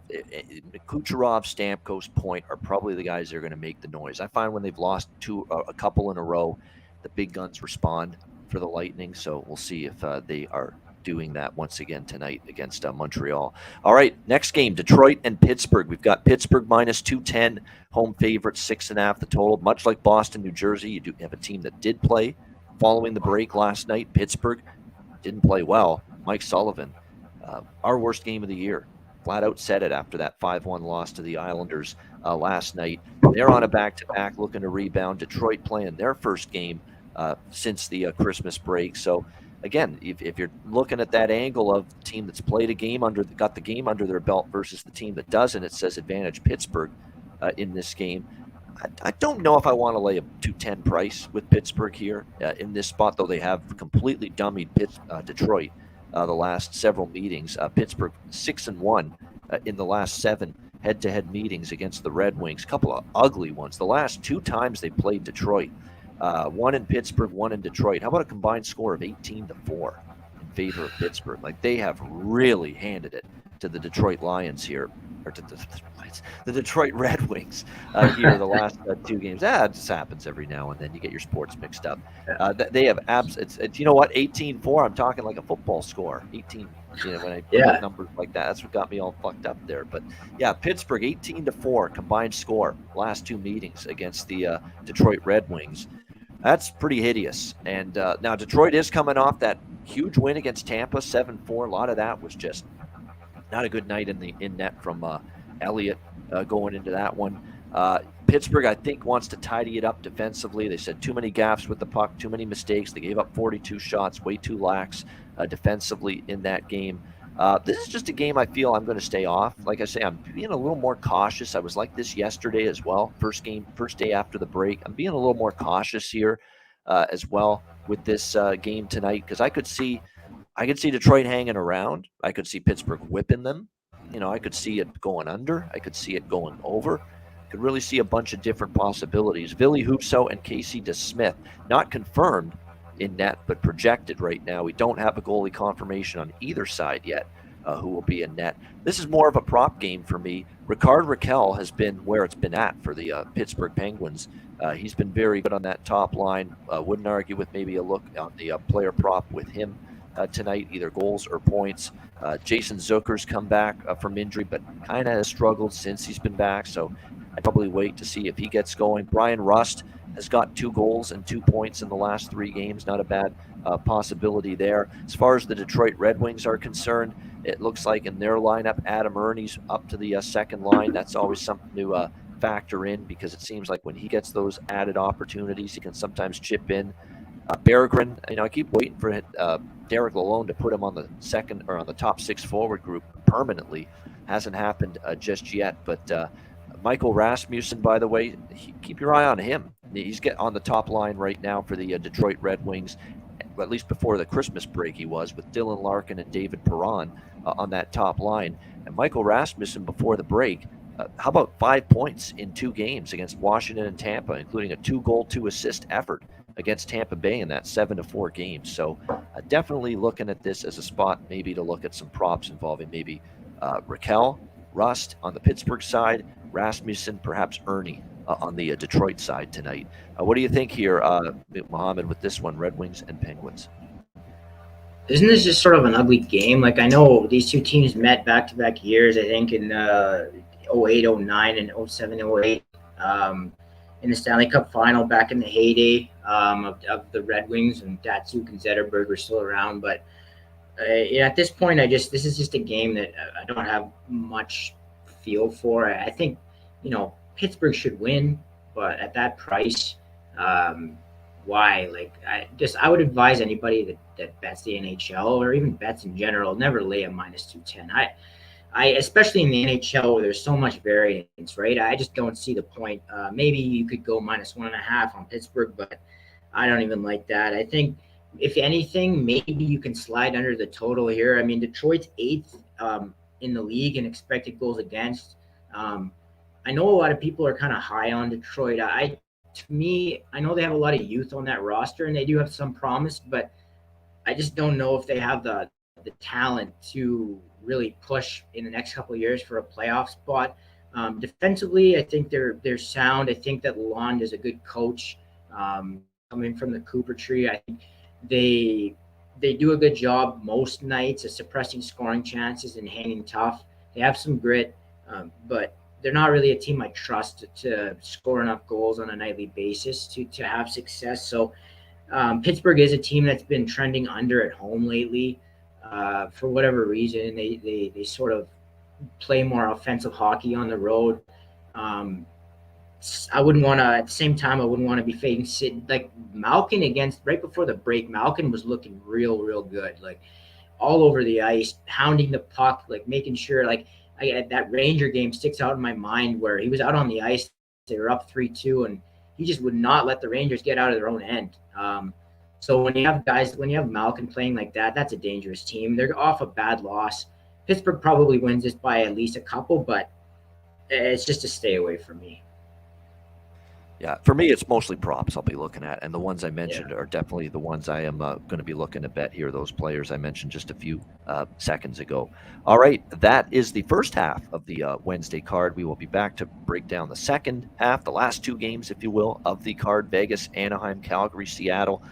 Kucherov, Stamkos, Point are probably the guys that are going to make the noise. I find when they've lost a couple in a row, the big guns respond for the Lightning. So we'll see if they are doing that once again tonight against Montreal. All right, next game, Detroit and Pittsburgh. We've got Pittsburgh minus 210, home favorite, 6.5 the total. Much like Boston, New Jersey, you do have a team that did play following the break last night. Pittsburgh didn't play well. Mike Sullivan, our worst game of the year. Flat out said it after that 5-1 loss to the Islanders last night. They're on a back-to-back looking to rebound. Detroit playing their first game since the Christmas break. So, again, if you're looking at that angle of the team that's played a game got the game under their belt versus the team that doesn't, it says advantage Pittsburgh in this game. I don't know if I want to lay a 210 price with Pittsburgh here in this spot, though they have completely dummied Detroit the last several meetings. Pittsburgh 6-1 in the last 7 head-to-head meetings against the Red Wings. A couple of ugly ones. The last 2 times they played Detroit. 1 in Pittsburgh, 1 in Detroit. How about a combined score of 18-4 in favor of Pittsburgh? Like, they have really handed it to the Detroit Lions here, or to the Detroit Red Wings here the last 2 games. It just happens every now and then. You get your sports mixed up. They have it's you know what, 18-4. I'm talking like a football score. 18. When I put numbers like that, that's what got me all fucked up there. But yeah, Pittsburgh 18-4 combined score last 2 meetings against the Detroit Red Wings. That's pretty hideous. And now Detroit is coming off that huge win against Tampa, 7-4. A lot of that was just Not a good night in net from Elliott going into that one. Pittsburgh, I think, wants to tidy it up defensively. They said too many gaffes with the puck, too many mistakes. They gave up 42 shots, way too lax defensively in that game. This is just a game I feel I'm going to stay off. Like I say, I'm being a little more cautious. I was like this yesterday as well. First day after the break. I'm being a little more cautious here as well with this game tonight, because I could see Detroit hanging around. I could see Pittsburgh whipping them. I could see it going under. I could see it going over. Could really see a bunch of different possibilities. Ville Husso and Casey DeSmith, not confirmed in net, but projected right now. We don't have a goalie confirmation on either side yet who will be in net. This is more of a prop game for me. Rickard Rakell has been where it's been at for the Pittsburgh Penguins. He's been very good on that top line. Wouldn't argue with maybe a look on the player prop with him tonight, either goals or points. Jason Zucker's come back from injury, but kind of has struggled since he's been back, so I'd probably wait to see if he gets going. Brian Rust has got 2 goals and 2 points in the last 3 games. Not a bad possibility there. As far as the Detroit Red Wings are concerned, it looks like in their lineup, Adam Ernie's up to the second line. That's always something to factor in, because it seems like when he gets those added opportunities, he can sometimes chip in. Berggren, I keep waiting for Derek Lalonde to put him on the second or on the top 6 forward group permanently. Hasn't happened just yet, but Michael Rasmussen, by the way, keep your eye on him. He's on the top line right now for the Detroit Red Wings, at least before the Christmas break he was, with Dylan Larkin and David Perron on that top line. And Michael Rasmussen before the break, how about 5 points in 2 games against Washington and Tampa, including a 2-goal, 2-assist effort against Tampa Bay in that 7-4 game. So definitely looking at this as a spot maybe to look at some props involving maybe Rakell, Rust on the Pittsburgh side, Rasmussen, perhaps Ernie on the Detroit side tonight. What do you think here, Mohammed, with this one, Red Wings and Penguins? Isn't this just sort of an ugly game? Like, I know these two teams met back-to-back years, I think, in 08, 09, and 07, 08. In the Stanley Cup final back in the heyday of the Red Wings, and Datsuk and Zetterberg were still around. But at this point, this is just a game that I don't have much feel for. I think, Pittsburgh should win, but at that price, why? Like, I would advise anybody that bets the NHL or even bets in general, never lay a -210. I especially in the NHL where there's so much variance, right? I just don't see the point. Maybe you could go -1.5 on Pittsburgh, but I don't even like that. I think if anything, maybe you can slide under the total here. I mean, Detroit's 8th in the league in expected goals against. I know a lot of people are kind of high on Detroit. To me, I know they have a lot of youth on that roster and they do have some promise, but I just don't know if they have the talent to really push in the next couple of years for a playoff spot. Defensively, I think they're sound. I think that Lalonde is a good coach coming from the Cooper tree. I think they do a good job most nights of suppressing scoring chances and hanging tough. They have some grit, but they're not really a team I trust to score enough goals on a nightly basis to have success. So Pittsburgh is a team that's been trending under at home lately. For whatever reason, they sort of play more offensive hockey on the road. I wouldn't want to, at the same time, I wouldn't want to be fading Sid. Like Malkin right before the break, Malkin was looking real good, like all over the ice, pounding the puck, like making sure, like that Ranger game sticks out in my mind where he was out on the ice. They were up 3-2 and he just would not let the Rangers get out of their own end. So when you have Malkin playing like that, that's a dangerous team. They're off a bad loss. Pittsburgh probably wins this by at least a couple, but it's just a stay away from me. Yeah, for me, it's mostly props I'll be looking at, and the ones I mentioned are definitely the ones I am going to be looking to bet here, those players I mentioned just a few seconds ago. All right, that is the first half of the Wednesday card. We will be back to break down the second half, the last 2 games, if you will, of the card: Vegas, Anaheim, Calgary, Seattle,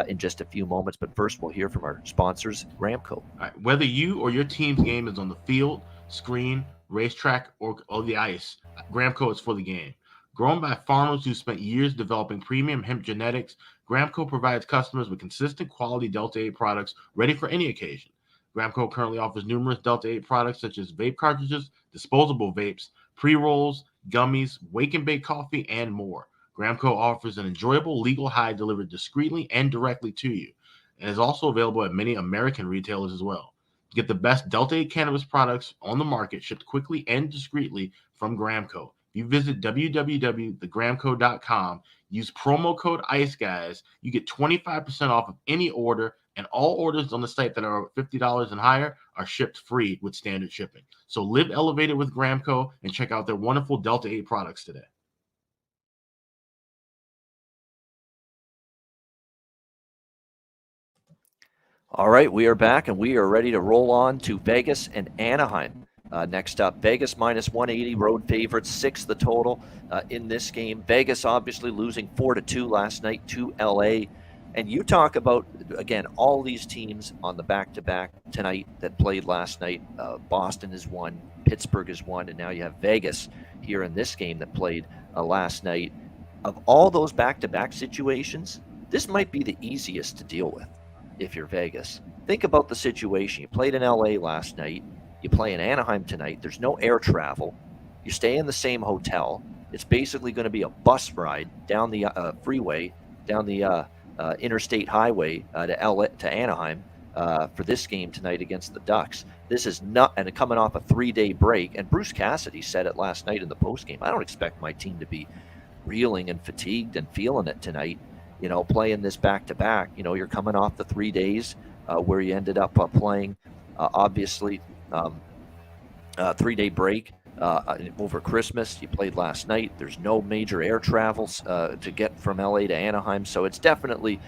in just a few moments. But first, we'll hear from our sponsors, Ramco. All right, whether you or your team's game is on the field, screen, racetrack, or the ice, Gramco is for the game. Grown by farmers who spent years developing premium hemp genetics, Gramco provides customers with consistent quality Delta 8 products ready for any occasion. Gramco currently offers numerous Delta 8 products such as vape cartridges, disposable vapes, pre-rolls, gummies, wake and bake coffee, and more. Gramco offers an enjoyable legal high delivered discreetly and directly to you, and is also available at many American retailers as well. Get the best Delta 8 cannabis products on the market shipped quickly and discreetly from Gramco. If you visit www.thegramco.com, use promo code ICEGUYS, you get 25% off of any order, and all orders on the site that are $50 and higher are shipped free with standard shipping. So live elevated with Gramco and check out their wonderful Delta 8 products today. All right, we are back, and we are ready to roll on to Vegas and Anaheim. Next up, Vegas minus 180, road favorites, 6 the total in this game. Vegas obviously losing 4-2 last night to LA. And you talk about, again, all these teams on the back-to-back tonight that played last night. Boston has won, Pittsburgh has won, and now you have Vegas here in this game that played last night. Of all those back-to-back situations, this might be the easiest to deal with if you're Vegas. Think about the situation. You played in LA last night. You play in Anaheim tonight. There's no air travel. You stay in the same hotel. It's basically going to be a bus ride down the freeway, down the interstate highway to Anaheim for this game tonight against the Ducks. This is not, and coming off a 3-day break. And Bruce Cassidy said it last night in the postgame. I don't expect my team to be reeling and fatigued and feeling it tonight. Playing this back-to-back, you're coming off the 3 days where you ended up playing, obviously, 3-day break over Christmas. You played last night. There's no major air travels to get from LA to Anaheim, so it's definitely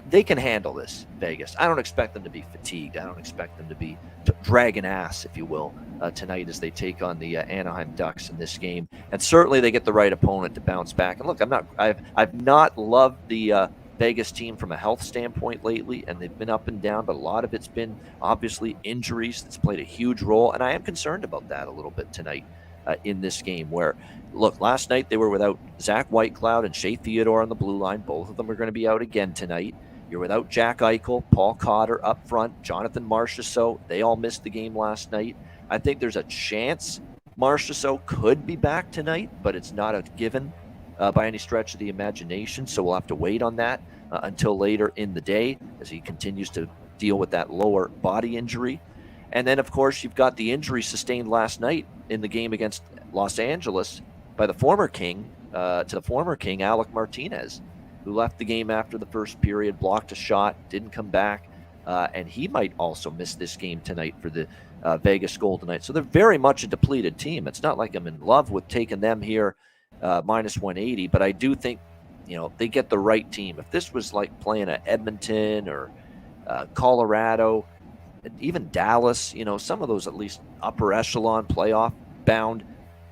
they can handle this, Vegas. I don't expect them to be fatigued. I don't expect them to be dragging ass, if you will, tonight as they take on the Anaheim Ducks in this game. And certainly they get the right opponent to bounce back. And look, I've not loved the Vegas team from a health standpoint lately, and they've been up and down, but a lot of it's been obviously injuries that's played a huge role, and I am concerned about that a little bit tonight in this game where, look, last night they were without Zach Whitecloud and Shea Theodore on the blue line. Both of them are going to be out again tonight. You're without Jack Eichel, Paul Cotter up front, Jonathan Marchessault. They all missed the game last night. I think there's a chance Marchessault could be back tonight, but it's not a given by any stretch of the imagination, so we'll have to wait on that until later in the day as he continues to deal with that lower body injury. And then, of course, you've got the injury sustained last night in the game against Los Angeles by the former King, Alec Martinez, who left the game after the first period, blocked a shot, didn't come back, and he might also miss this game tonight for the Vegas Golden Knights. So they're very much a depleted team. It's not like I'm in love with taking them here minus 180, but I do think, they get the right team. If this was like playing at Edmonton or Colorado, even Dallas, some of those at least upper echelon playoff bound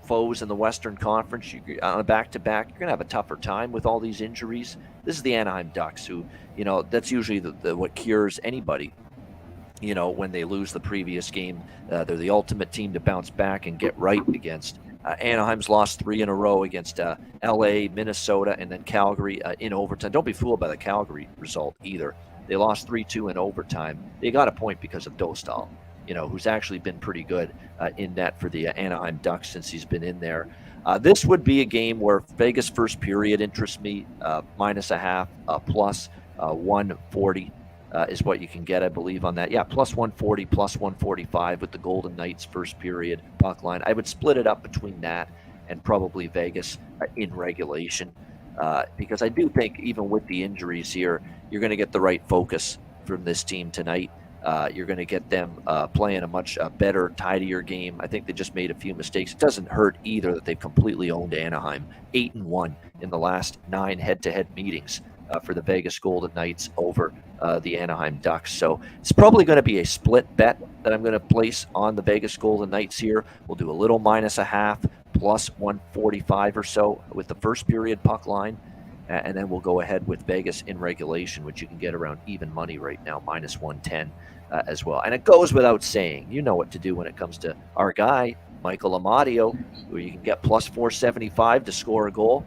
foes in the Western Conference, on a back-to-back, you're going to have a tougher time with all these injuries. This is the Anaheim Ducks who, that's usually what cures anybody, when they lose the previous game. They're the ultimate team to bounce back and get right against. Anaheim's lost 3 in a row against LA, Minnesota, and then Calgary in overtime. Don't be fooled by the Calgary result either. They lost 3-2 in overtime. They got a point because of Dostal, who's actually been pretty good in net for the Anaheim Ducks since he's been in there. This would be a game where Vegas first period interests me, minus a half, plus 140 is what you can get, I believe, on that. Yeah, plus 140, plus 145 with the Golden Knights first period puck line. I would split it up between that and probably Vegas in regulation. Because I do think even with the injuries here, you're going to get the right focus from this team tonight. You're going to get them playing a much better, tidier game. I think they just made a few mistakes. It doesn't hurt either that they've completely owned Anaheim, 8-1 in the last 9 head-to-head meetings for the Vegas Golden Knights over the Anaheim Ducks. So it's probably going to be a split bet that I'm going to place on the Vegas Golden Knights here. We'll do a little minus a half, plus 145 or so with the first period puck line. And then we'll go ahead with Vegas in regulation, which you can get around even money right now, minus 110 as well. And it goes without saying, you know what to do when it comes to our guy, Michael Amadio, who you can get plus 475 to score a goal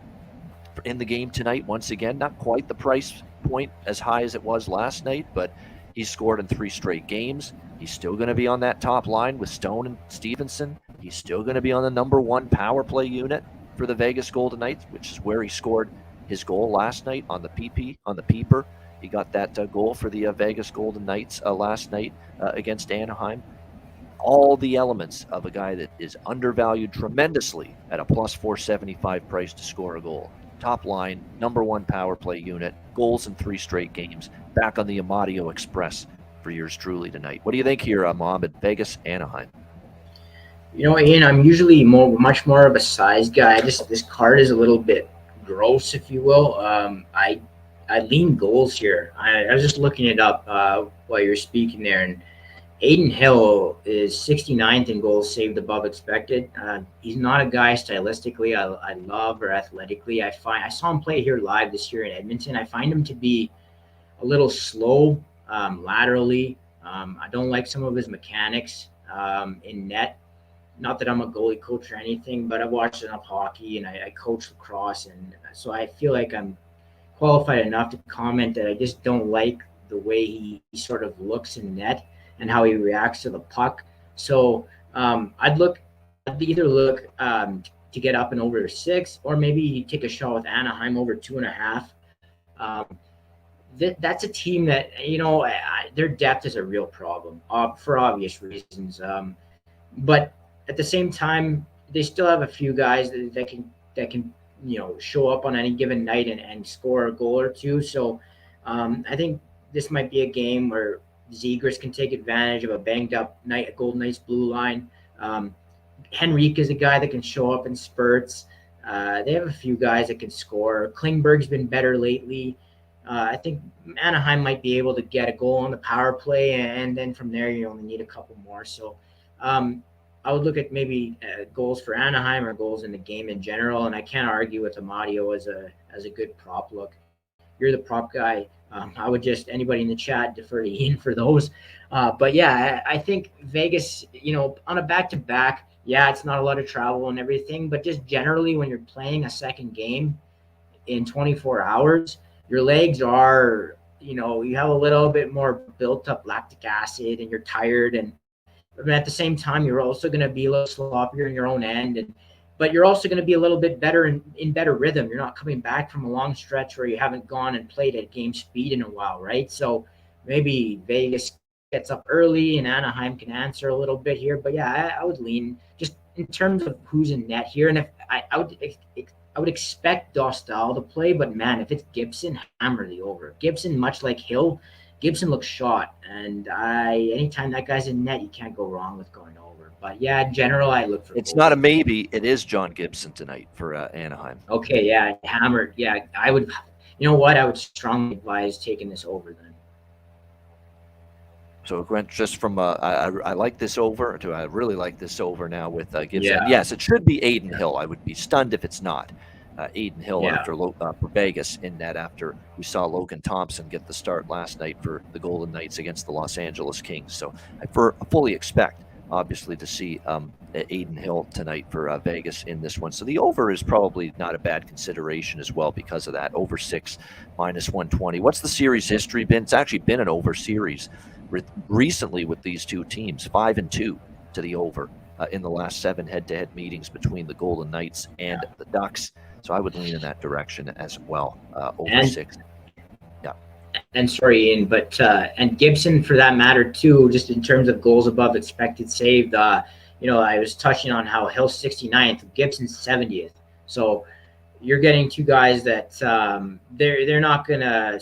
in the game tonight. Once again, not quite the price point as high as it was last night, but he scored in 3 straight games. He's still going to be on that top line with Stone and Stevenson. He's still going to be on the number 1 power play unit for the Vegas Golden Knights, which is where he scored his goal last night on the peeper. He got that goal for the Vegas Golden Knights last night against Anaheim. All the elements of a guy that is undervalued tremendously at a plus 475 price to score a goal. Top line, number 1 power play unit, goals in 3 straight games, back on the Amadio Express for yours truly tonight. What do you think here, Mohammed? Vegas, Anaheim? Ian, I'm usually much more of a size guy. This card is a little bit gross, if you will. I lean goals here. I was just looking it up while you were speaking there, and Aiden Hill is 69th in goals saved above expected. He's not a guy stylistically I love or athletically. I saw him play here live this year in Edmonton. I find him to be a little slow laterally. I don't like some of his mechanics in net. Not that I'm a goalie coach or anything, but I've watched enough hockey and I coach lacrosse, and so I feel like I'm qualified enough to comment that I just don't like the way he sort of looks in net and how he reacts to the puck. So I'd either look to get up and over 6, or maybe take a shot with Anaheim over 2.5. That's a team that, their depth is a real problem for obvious reasons. But at the same time, they still have a few guys that can show up on any given night and score a goal or two. So I think this might be a game where Zegras can take advantage of a banged up Golden Knights blue line. Henrique is a guy that can show up in spurts. They have a few guys that can score. Klingberg's been better lately. I think Anaheim might be able to get a goal on the power play, and then from there you only need a couple more. So I would look at maybe goals for Anaheim or goals in the game in general, and I can't argue with Amadio as a good prop look. You're the prop guy. I would just, anybody in the chat, defer to Ian for those. But yeah, I think Vegas, on a back-to-back, yeah, it's not a lot of travel and everything, but just generally when you're playing a second game in 24 hours, your legs are, you have a little bit more built up lactic acid and you're tired. And at the same time, you're also going to be a little sloppier in your own end. But you're also going to be a little bit better in better rhythm. You're not coming back from a long stretch where you haven't gone and played at game speed in a while, right? So maybe Vegas gets up early and Anaheim can answer a little bit here. But yeah, I would lean just in terms of who's in net here. And if I would expect Dostal to play, but man, if it's Gibson, hammer the over. Gibson, much like Hill, Gibson looks shot, and anytime that guy's in net, you can't go wrong with going over. But yeah, in general, I look for. It's not a maybe. It is John Gibson tonight for Anaheim. Okay, yeah, hammered. Yeah, I would. You know what? I would strongly advise taking this over then. So Grant, just from I like this over. I really like this over now with Gibson. Yeah. Yes, it should be Aiden Hill. I would be stunned if it's not Aiden Hill after for Vegas in net after we saw Logan Thompson get the start last night for the Golden Knights against the Los Angeles Kings. So I fully expect, obviously, to see Aiden Hill tonight for Vegas in this one. So the over is probably not a bad consideration as well because of that. Over 6 minus 120. What's the series history been? It's actually been an over series recently with these two teams, 5-2 to the over in the last 7 head-to-head meetings between the Golden Knights and the Ducks. So I would lean in that direction as well, over 6. Yeah. And sorry, Ian, but and Gibson for that matter too, just in terms of goals above expected saved. I was touching on how Hill's 69th, Gibson's 70th. So you're getting two guys that they're not gonna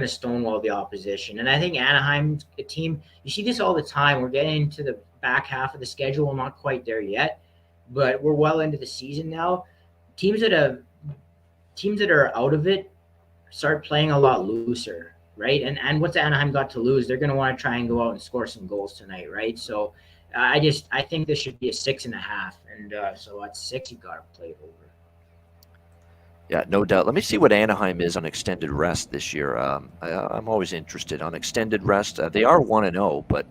stonewall the opposition. And I think Anaheim's a team. You see this all the time. We're getting into the back half of the schedule. I'm not quite there yet, but we're well into the season now. Teams that are out of it start playing a lot looser, right? And what's Anaheim got to lose? They're going to want to try and go out and score some goals tonight, right? So I think this should be a 6.5, and so at 6 you got to play over. Yeah, no doubt. Let me see what Anaheim is on extended rest this year. I'm always interested on extended rest. They are 1-0, but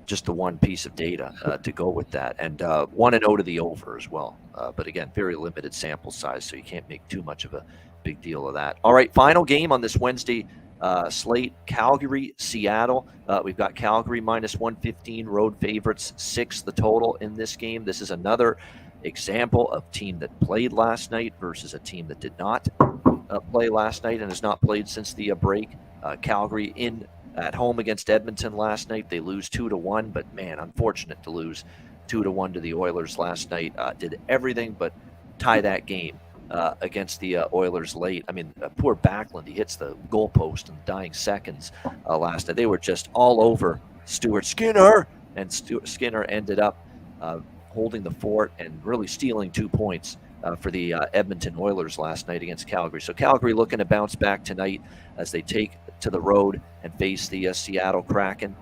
just the one piece of data to go with that, and 1-0 to the over as well. But again, very limited sample size, so you can't make too much of a big deal of that. All right, final game on this Wednesday slate: Calgary, Seattle. We've got Calgary minus 115, road favorites, 6 the total in this game. This is another example of team that played last night versus a team that did not play last night and has not played since the break. Calgary at home against Edmonton last night. They lose 2-1, but man, unfortunate to lose 2-1 to the Oilers last night. Did everything but tie that game against the Oilers late. I mean, poor Backlund, he hits the goalpost in the dying seconds last night. They were just all over Stuart Skinner, and Skinner ended up holding the fort and really stealing 2 points for the Edmonton Oilers last night against Calgary. So Calgary looking to bounce back tonight as they take to the road and face the Seattle Kraken.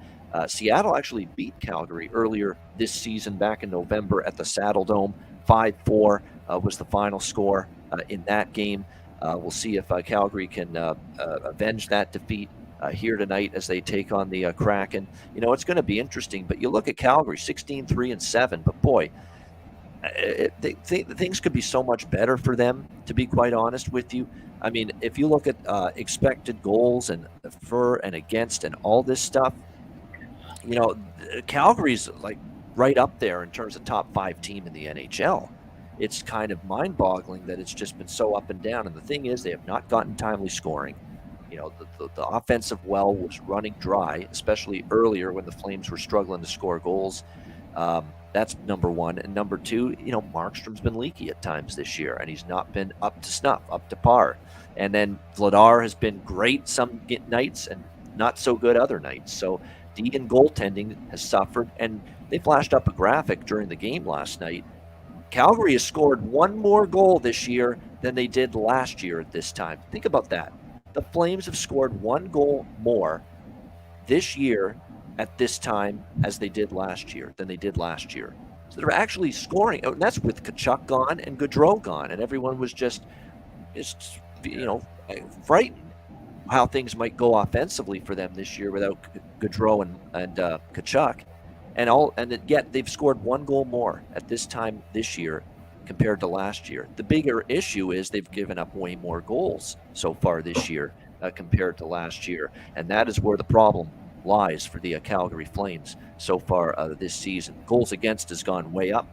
Seattle actually beat Calgary earlier this season back in November at the Saddle Dome. 5-4 was the final score in that game. We'll see if Calgary can avenge that defeat here tonight as they take on the Kraken. You know, it's going to be interesting, but you look at Calgary, 16-3-7, but boy, things could be so much better for them, to be quite honest with you. I mean, if you look at expected goals and for and against and all this stuff, you know, Calgary's like right up there in terms of top 5 team in the NHL. It's kind of mind-boggling that it's just been so up and down. And the thing is, they have not gotten timely scoring. You know, the offensive well was running dry, especially earlier when the Flames were struggling to score goals. That's number one. And number two, you know, Markstrom's been leaky at times this year, and he's not been up to snuff, up to par. And then Vladar has been great some nights and not so good other nights. So Deegan goaltending has suffered, and they flashed up a graphic during the game last night. Calgary has scored 1 more goal this year than they did last year at this time. Think about that. The Flames have scored 1 goal more this year at this time as they did last year than they did last year. So they're actually scoring, and that's with Tkachuk gone and Gaudreau gone, and everyone was just you know, frightened how things might go offensively for them this year without Gaudreau and Tkachuk. And yet they've scored 1 goal more at this time this year compared to last year. The bigger issue is they've given up way more goals so far this year compared to last year, and that is where the problem lies for the Calgary Flames so far this season. Goals against has gone way up,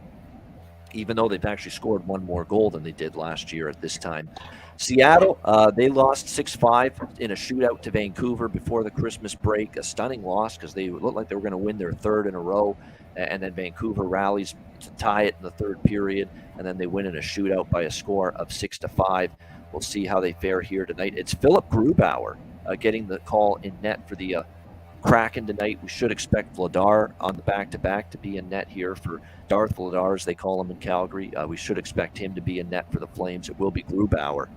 even though they've actually scored 1 more goal than they did last year at this time. Seattle, they lost 6-5 in a shootout to Vancouver before the Christmas break. A stunning loss because they looked like they were going to win their 3rd in a row, and then Vancouver rallies to tie it in the 3rd period, and then they win in a shootout by a score of 6-5. We'll see how they fare here tonight. It's Philip Grubauer getting the call in net for the Kraken tonight. We should expect Vladar on the back-to-back to be in net here for Darth Vladar, as they call him in Calgary. We should expect him to be in net for the Flames. It will be Grubauer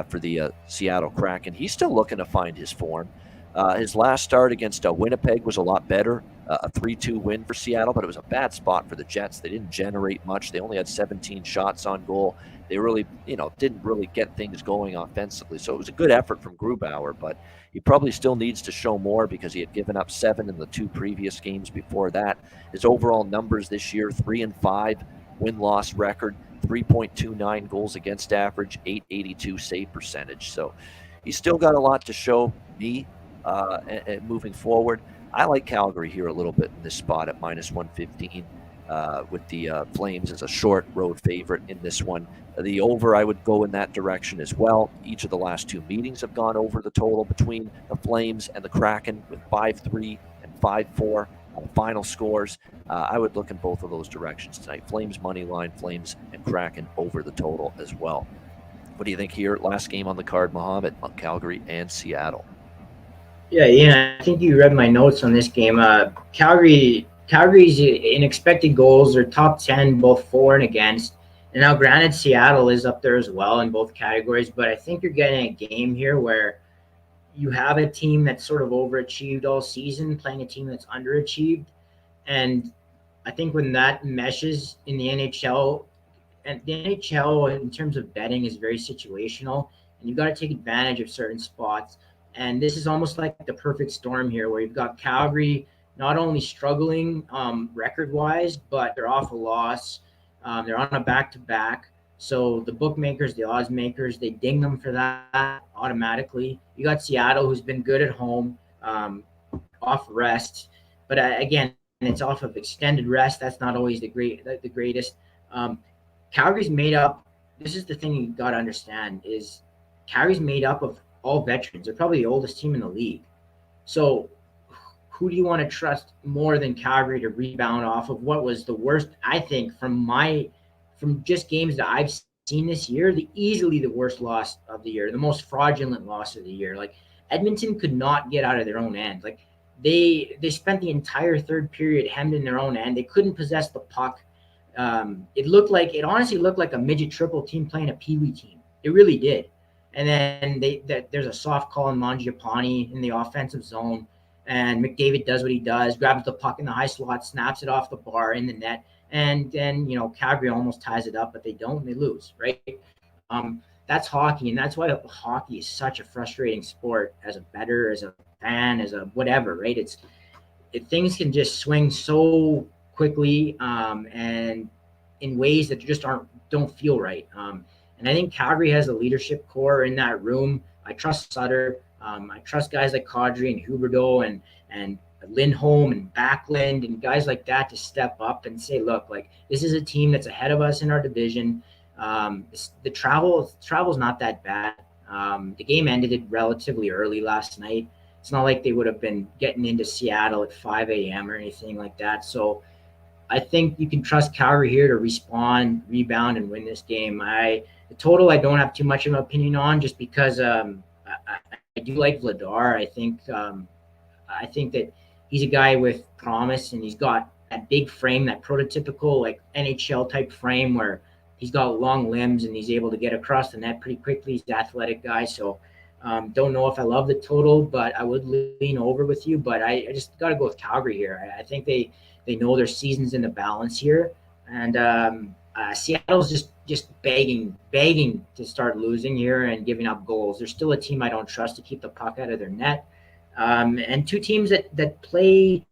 for the Seattle Kraken. He's still looking to find his form. His last start against Winnipeg was a lot better, a 3-2 win for Seattle, but it was a bad spot for the Jets. They didn't generate much. They only had 17 shots on goal. They really, didn't really get things going offensively. So it was a good effort from Grubauer, but he probably still needs to show more because he had given up 7 in the 2 previous games before that. His overall numbers this year, 3-5 win-loss record, 3.29 goals against average, 882 save percentage. So he's still got a lot to show me moving forward. I like Calgary here a little bit in this spot at minus 115 with the Flames as a short road favorite in this one. The over, I would go in that direction as well. Each of the last 2 meetings have gone over the total between the Flames and the Kraken with 5-3 and 5-4 final scores. I would look in both of those directions tonight. Flames money line, Flames and Kraken over the total as well. What do you think here? Last game on the card, Mohammed, Calgary and Seattle. Yeah, Ian, I think you read my notes on this game. Calgary's in expected goals are top 10, both for and against. And now, granted, Seattle is up there as well in both categories, but I think you're getting a game here where you have a team that's sort of overachieved all season, playing a team that's underachieved. And I think when that meshes in the NHL, and the NHL in terms of betting is very situational, and you've got to take advantage of certain spots. And this is almost like the perfect storm here, where you've got Calgary not only struggling record-wise, but they're off a loss. They're on a back-to-back. So the bookmakers, the odds makers, they ding them for that automatically. You got Seattle, who's been good at home, off rest, but again, it's off of extended rest. That's not always the greatest. Um, Calgary's made up. This is the thing you got to understand is Calgary's made up of all veterans. They're probably the oldest team in the league. So who do you want to trust more than Calgary to rebound off of what was the worst, I think, from just games that I've seen this year, easily the worst loss of the year, the most fraudulent loss of the year. Like Edmonton could not get out of their own end. Like they spent the entire third period hemmed in their own end. They couldn't possess the puck. It honestly looked like a midget triple team playing a peewee team. It really did. And then there's a soft call on Mangiapane in the offensive zone, and McDavid does what he does, grabs the puck in the high slot, snaps it off the bar in the net, and then Calgary almost ties it up, but they don't. They lose, right? That's hockey, and that's why hockey is such a frustrating sport as a bettor, as a fan, as a whatever, right? Things can just swing so quickly, and in ways that just don't feel right. And I think Calgary has a leadership core in that room. I trust Sutter. I trust guys like Kadri and Huberdeau and Lindholm and Backlund and guys like that to step up and say, look, like this is a team that's ahead of us in our division. The travel's not that bad. The game ended relatively early last night. It's not like they would have been getting into Seattle at 5 a.m. or anything like that. So I think you can trust Calgary here to respond, rebound, and win this game. The total I don't have too much of an opinion on, just because I do like Vladar. I think that he's a guy with promise, and he's got that big frame, that prototypical like NHL type frame where he's got long limbs and he's able to get across the net pretty quickly. He's an athletic guy, so don't know if I love the total, but I would lean over with you. But I just got to go with Calgary here. I think they know their season's in the balance here, and Seattle's just begging to start losing here and giving up goals. They're still a team I don't trust to keep the puck out of their net. And two teams that play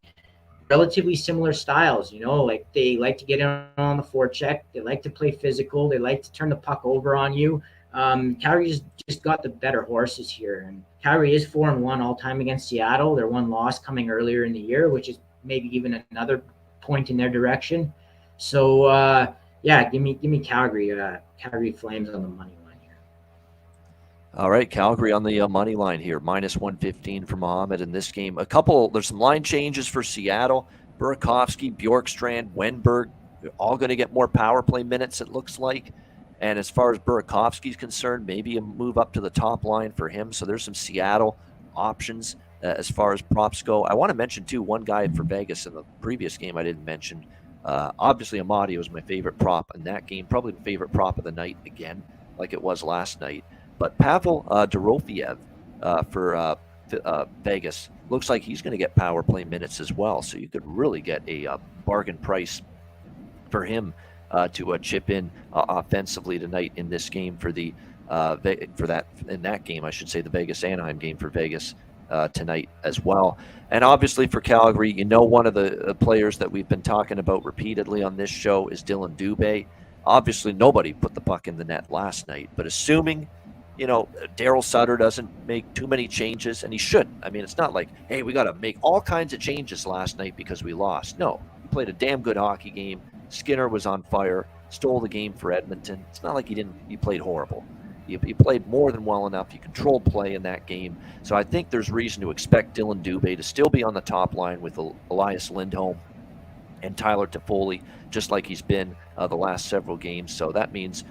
relatively similar styles, like they like to get in on the forecheck. They like to play physical. They like to turn the puck over on you. Calgary's just got the better horses here. And Calgary is 4-1 all time against Seattle. Their one loss coming earlier in the year, which is maybe even another point in their direction. So, give me Calgary. Calgary Flames on the money line here. All right, Calgary on the money line here, -115 for Mohammed in this game. There's some line changes for Seattle. Burakovsky, Bjorkstrand, Wenberg, they're all going to get more power play minutes, it looks like. And as far as Burakovsky's concerned, maybe a move up to the top line for him. So there's some Seattle options as far as props go. I want to mention, too, one guy for Vegas in the previous game I didn't mention. Obviously, Amadi was my favorite prop in that game, probably the favorite prop of the night again, like it was last night. But Pavel Dorofeyev for Vegas looks like he's going to get power play minutes as well. So you could really get a bargain price for him to chip in offensively tonight in this game for the the Vegas Anaheim game for Vegas tonight as well. And obviously for Calgary, one of the players that we've been talking about repeatedly on this show is Dylan Dubé. Obviously nobody put the puck in the net last night, but assuming Daryl Sutter doesn't make too many changes, and he shouldn't. I mean, it's not like, hey, we got to make all kinds of changes last night because we lost. No, he played a damn good hockey game. Skinner was on fire, stole the game for Edmonton. It's not like he played horrible. He played more than well enough. He controlled play in that game. So I think there's reason to expect Dylan Dubé to still be on the top line with Elias Lindholm and Tyler Toffoli, just like he's been the last several games. So that means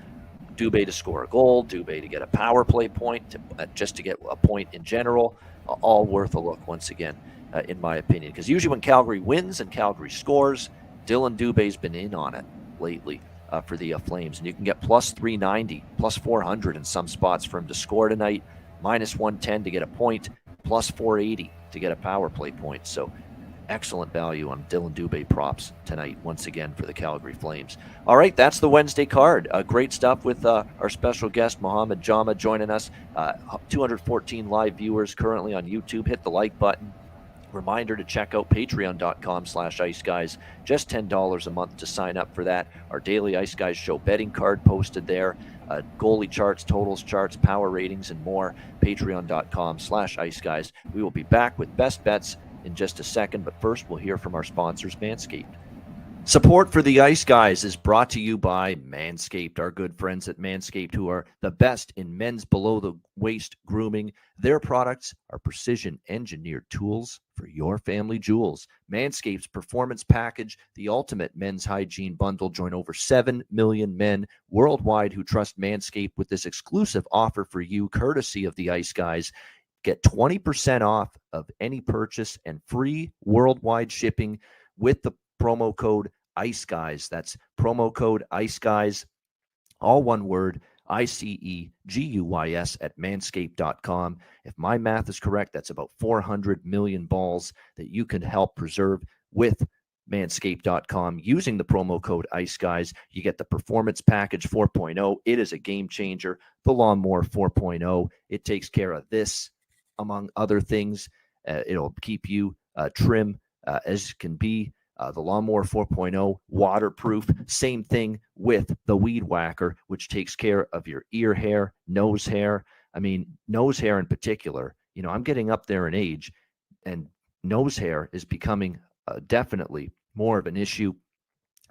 Dubé to score a goal, Dubé to get a power play point, just to get a point in general, all worth a look once again, in my opinion. Because usually when Calgary wins and Calgary scores, Dylan Dubé's been in on it lately for the Flames. And you can get plus 390, plus 400 in some spots for him to score tonight, minus 110 to get a point, plus 480 to get a power play point. So excellent value on Dylan Dubé props tonight, once again, for the Calgary Flames. All right, that's the Wednesday card. Great stuff with our special guest, Mohammed Jama, joining us. 214 live viewers currently on YouTube. Hit the like button. Reminder to check out patreon.com/iceguys. Just $10 a month to sign up for that. Our daily Ice Guys show betting card posted there. Goalie charts, totals charts, power ratings, and more. Patreon.com/iceguys. We will be back with best bets in just a second, but first we'll hear from our sponsors, Manscaped. Support for the Ice Guys is brought to you by Manscaped, our good friends at Manscaped, who are the best in men's below-the-waist grooming. Their products are precision-engineered tools for your family jewels. Manscaped's Performance Package, the ultimate men's hygiene bundle. Join over 7 million men worldwide who trust Manscaped with this exclusive offer for you, courtesy of the Ice Guys. Get 20% off of any purchase and free worldwide shipping with the promo code Ice Guys. That's promo code Ice Guys, all one word, ICEGUYS at manscaped.com. If my math is correct, that's about 400 million balls that you can help preserve with manscaped.com using the promo code Ice Guys. You get the Performance Package 4.0. It is a game changer. The Lawnmower 4.0. It takes care of this, among other things. It'll keep you trim as can be. The Lawnmower 4.0, waterproof. Same thing with the Weed Whacker, which takes care of your ear hair, nose hair. I mean, nose hair in particular. You know, I'm getting up there in age, and nose hair is becoming definitely more of an issue.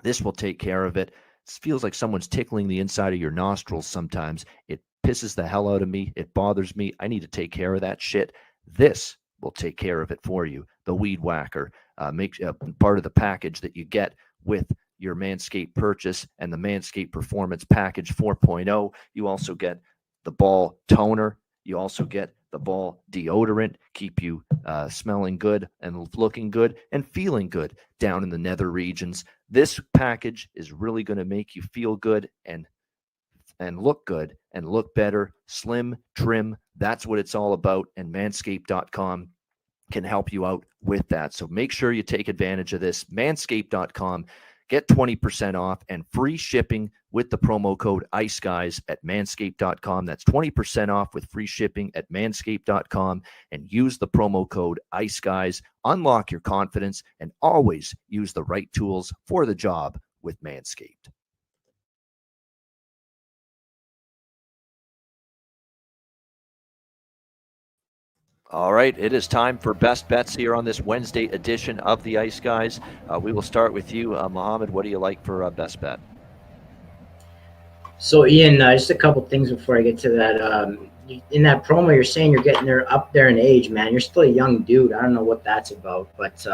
This will take care of it. It feels like someone's tickling the inside of your nostrils sometimes. It pisses the hell out of me. It bothers me. I need to take care of that shit. This will take care of it for you. The Weed Whacker. Makes part of the package that you get with your Manscaped purchase, and the Manscaped Performance Package 4.0. You also get the ball toner. You also get the ball deodorant, keep you smelling good and looking good and feeling good down in the nether regions. This package is really going to make you feel good and look good and look better, slim, trim. That's what it's all about, and manscaped.com can help you out with that. So make sure you take advantage of this. Manscaped.com. Get 20% off and free shipping with the promo code IceGuys at manscaped.com. That's 20% off with free shipping at manscaped.com, and use the promo code IceGuys. Unlock your confidence and always use the right tools for the job with Manscaped. All right, it is time for Best Bets here on this Wednesday edition of the Ice Guys. We will start with you, Mohammed. What do you like for Best Bet? So, Ian, just a couple things before I get to that. In that promo, you're saying you're getting up there in age, man. You're still a young dude. I don't know what that's about. But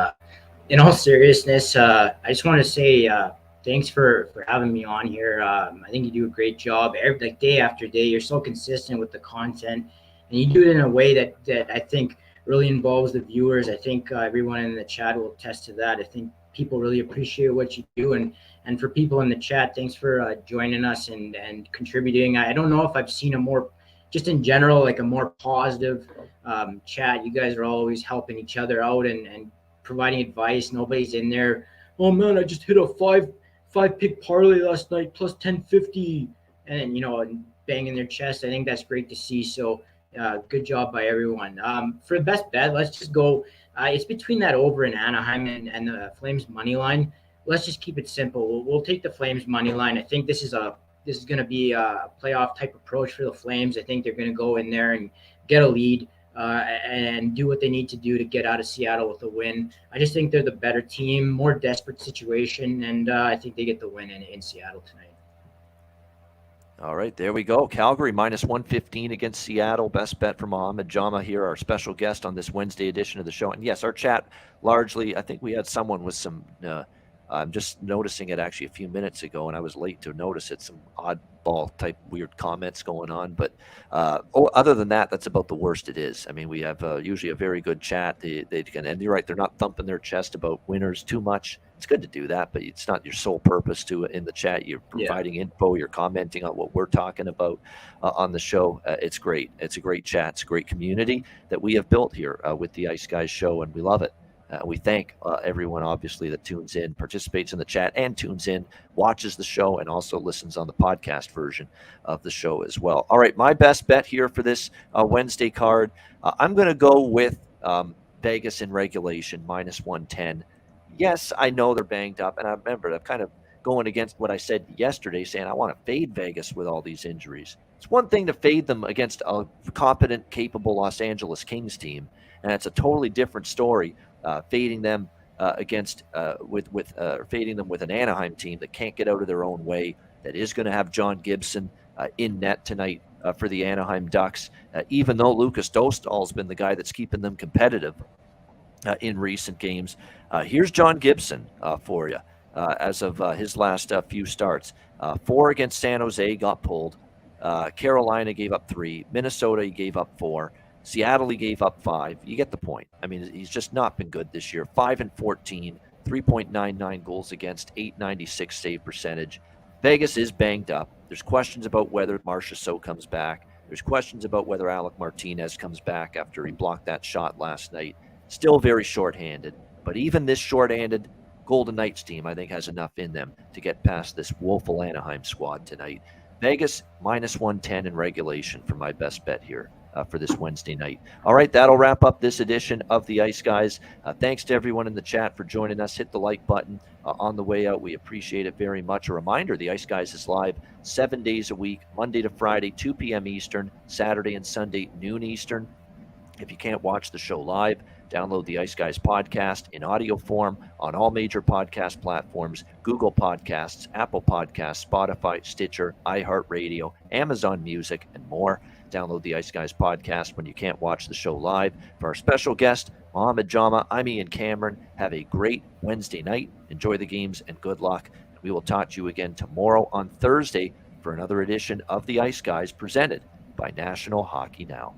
in all seriousness, I just want to say thanks for having me on here. I think you do a great job. Day after day, you're so consistent with the content. And you do it in a way that I think really involves the viewers. I think everyone in the chat will attest to that. I think people really appreciate what you do. And for people in the chat, thanks for joining us and contributing. I don't know if I've seen a more, just in general, like a more positive chat. You guys are always helping each other out and providing advice. Nobody's in there, oh man, I just hit a five pick parlay last night plus 1050, and and banging their chest. I think that's great to see. So good job by everyone. For the best bet, let's just go. It's between that over in Anaheim and the Flames money line. Let's just keep it simple. We'll take the Flames money line. I think this is going to be a playoff type approach for the Flames. I think they're going to go in there and get a lead and do what they need to do to get out of Seattle with a win. I just think they're the better team, more desperate situation, and I think they get the win in Seattle tonight. All right, there we go. Calgary minus 115 against Seattle. Best bet for Mohammed Jama here, our special guest on this Wednesday edition of the show. And yes, our chat largely, I think we had someone with some, I'm just noticing it actually a few minutes ago, and I was late to notice it, some oddball type weird comments going on. But other than that, that's about the worst it is. I mean, we have usually a very good chat. They can, and you're right, they're not thumping their chest about winners too much. It's good to do that, but it's not your sole purpose to in the chat. You're providing info. You're commenting on what we're talking about on the show. It's great. It's a great chat. It's a great community that we have built here with the Ice Guys show, and we love it. We thank everyone, obviously, that tunes in, participates in the chat, and tunes in, watches the show, and also listens on the podcast version of the show as well. All right, my best bet here for this Wednesday card, I'm going to go with Vegas in regulation, -110. Yes, I know they're banged up, and I remember I'm kind of going against what I said yesterday, saying I want to fade Vegas with all these injuries. It's one thing to fade them against a competent, capable Los Angeles Kings team, and it's a totally different story fading them fading them with an Anaheim team that can't get out of their own way, that is going to have John Gibson in net tonight for the Anaheim Ducks, even though Lucas Dostal's been the guy that's keeping them competitive in recent games. Here's John Gibson for you as of his last few starts. 4 against San Jose, got pulled. Carolina gave up 3. Minnesota, he gave up 4. Seattle, he gave up 5. You get the point. I mean, he's just not been good this year. 5-14, 3.99 goals against, 896 save percentage. Vegas is banged up. There's questions about whether Marchessault comes back. There's questions about whether Alec Martinez comes back after he blocked that shot last night. Still very shorthanded. But even this shorthanded Golden Knights team, I think, has enough in them to get past this woeful Anaheim squad tonight. Vegas, -110 in regulation for my best bet here for this Wednesday night. All right, that'll wrap up this edition of the Ice Guys. Thanks to everyone in the chat for joining us. Hit the like button on the way out. We appreciate it very much. A reminder, the Ice Guys is live 7 days a week, Monday to Friday, 2 p.m. Eastern, Saturday and Sunday, noon Eastern. If you can't watch the show live, download the Ice Guys podcast in audio form on all major podcast platforms: Google Podcasts, Apple Podcasts, Spotify, Stitcher, iHeartRadio, Amazon Music, and more. Download the Ice Guys podcast when you can't watch the show live. For our special guest, Mohamed Jama, I'm Ian Cameron. Have a great Wednesday night. Enjoy the games and good luck. We will talk to you again tomorrow on Thursday for another edition of the Ice Guys presented by National Hockey Now.